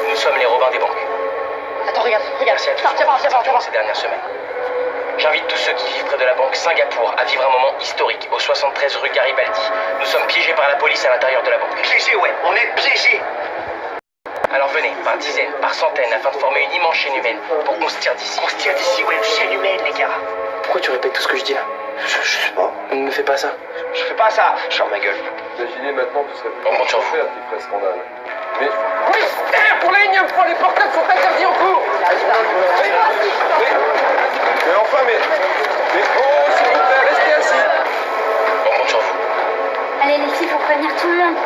Nous sommes les Robins des banques. Attends, regarde. Merci à tous durant ces dernières semaines. J'invite tous ceux qui vivent près de la banque Singapour à vivre un moment historique au 73 rue Garibaldi. Nous sommes piégés par la police à l'intérieur de la banque. Piégé, ouais, on est piégé. Alors venez, par dizaines, par centaines, afin de former une immense chaîne humaine pour qu'on se tire d'ici. On se tire d'ici, ouais, une chaîne humaine, les gars. Pourquoi tu répètes tout ce que je dis là? Je sais pas. Ne me fais pas ça. Je fais pas ça. Je ferme ma gueule. Imaginez maintenant, tu serais plus On compte sur vous. faire qui ferait scandale. Mais Oui, pour la énième fois, les portables sont interdits en cours. mais enfin, mais oh, s'il vous plaît, restez assis. On compte sur vous. Allez, les filles, faut prévenir tout le monde.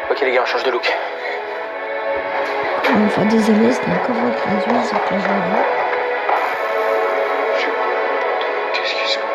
Ok les gars, on change de look. Une fois désolé, c'était un cover gratuit sur Clash Royale. Qu'est-ce qui se passe?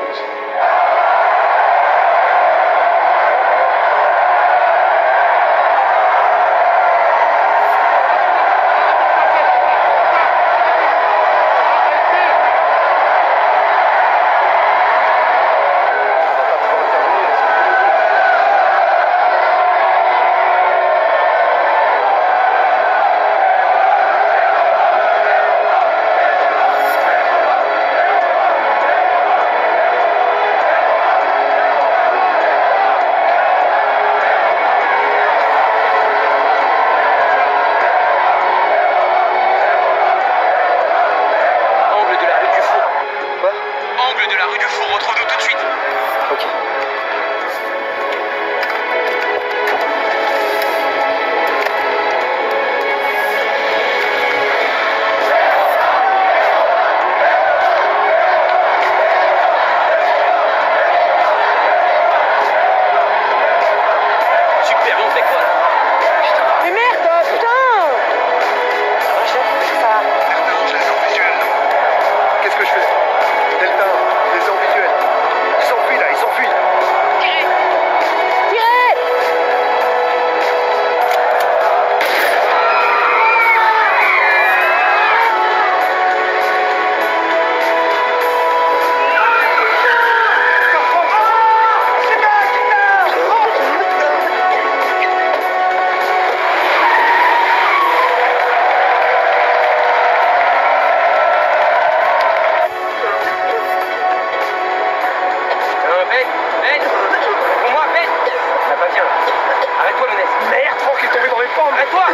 répondre. Et toi?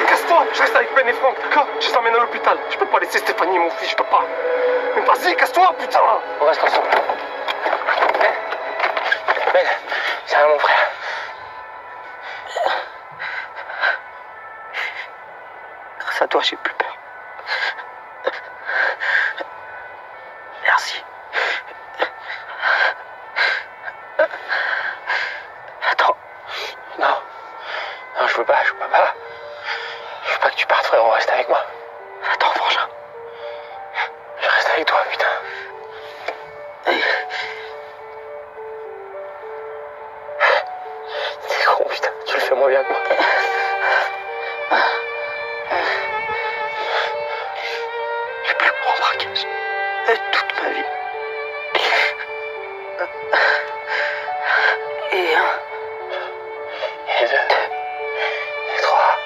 Casse-toi, je reste avec Ben et Franck, d'accord? Je t'emmène à l'hôpital. Je peux pas laisser Stéphanie et mon fils, je peux pas. Mais vas-y, casse-toi, putain. On reste ensemble. Ben, c'est rien mon frère. Grâce à toi, j'ai plus peur. Merci. Attends. Non. Non, je veux pas. Je veux pas que tu partes, frérot. Reste avec moi. Attends, frangin. Je reste avec toi, putain. C'est con, putain. Tu le fais moins bien que moi. J'ai plus grand braquage de toute ma vie. Et un. Et deux. Et trois.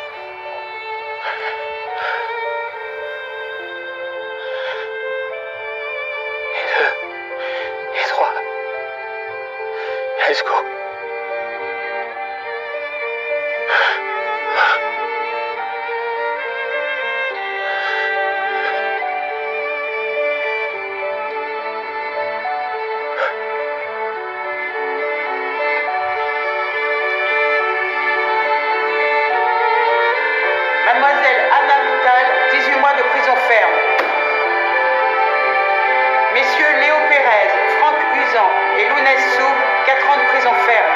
Et deux. Et trois. Let's go. Mademoiselle Anna Vital, 18 mois de prison ferme. Messieurs Léo Pérez, Franck Usan et Lounès Soub, 4 ans de prison ferme.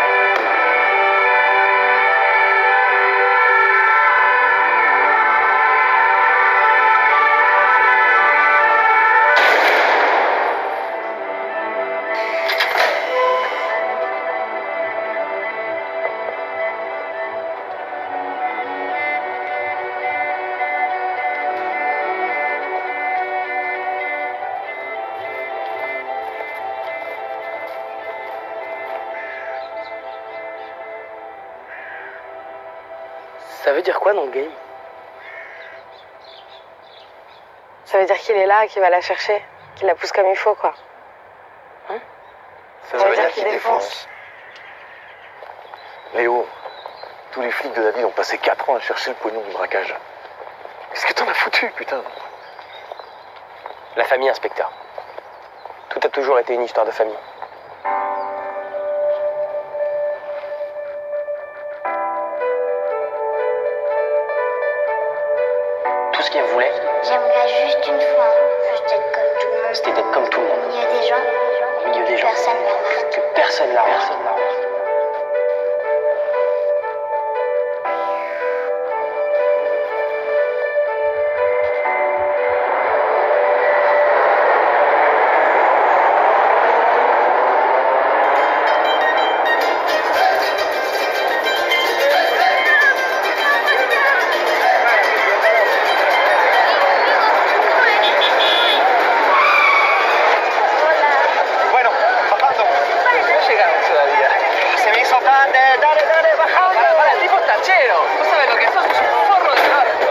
Ça veut dire quoi dans le game? Ça veut dire qu'il est là, qu'il va la chercher, qu'il la pousse comme il faut, quoi. Ça veut dire qu'il défonce. Léo, tous les flics de la ville ont passé 4 ans à chercher le pognon du braquage. Qu'est-ce que t'en as foutu, putain? La famille, inspecteur. Tout a toujours été une histoire de famille. Tout ce qu'elle voulait, J'aimerais juste une fois, juste être comme tout le monde. c'était d'être comme tout le monde. Il y a des gens, Au milieu des gens. personne ne remarque. Que personne la remarque. Bueno, bajando. No llegamos todavía. Se me hizo tarde, dale, bajando. Para, el tipo es tachero. ¿No sabes lo que sos? Es un forro de barco.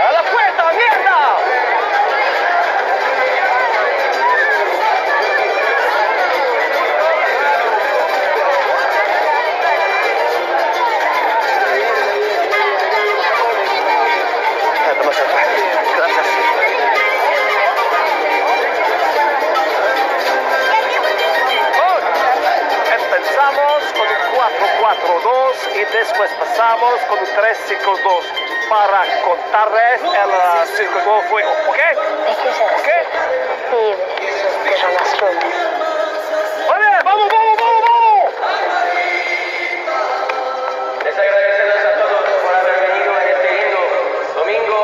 ¡A la puerta, mierda! Empezamos con un 4-4-2 y después pasamos con un 3-5-2 para contarles el círculo de fuego, ¿ok? ¿Ok? Sí, que j'en assume. ¡Vale, vamos! Les agradecemos a todos por haber venido en este lindo domingo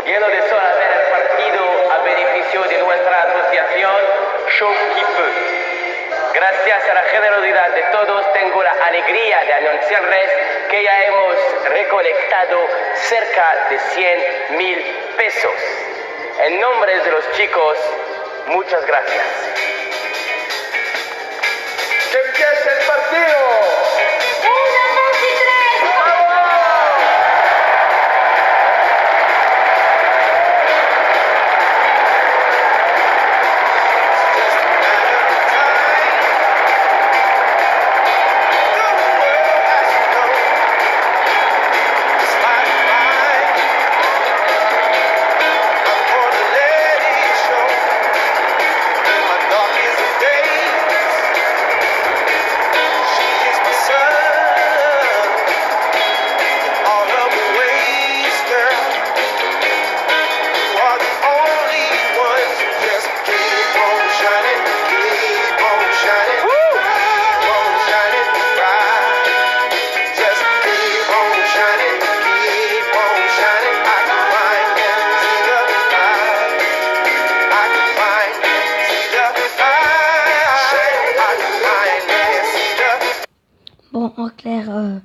lleno de sol a ver el partido a beneficio de nuestra asociación Show qui peut. Gracias a la generosidad de todos, tengo la alegría de anunciarles que ya hemos recolectado cerca de 100,000 pesos. En nombre de los chicos, muchas gracias. ¡Que empiece el partido! en clair,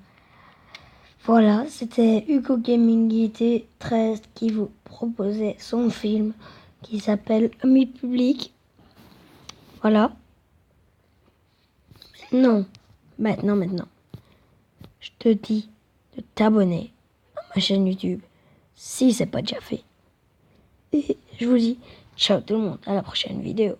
voilà, c'était Hugo Gaming IT 13 qui vous proposait son film qui s'appelle Ami Public. Voilà. Maintenant. Je te dis de t'abonner à ma chaîne YouTube si c'est pas déjà fait. Et je vous dis ciao tout le monde, à la prochaine vidéo.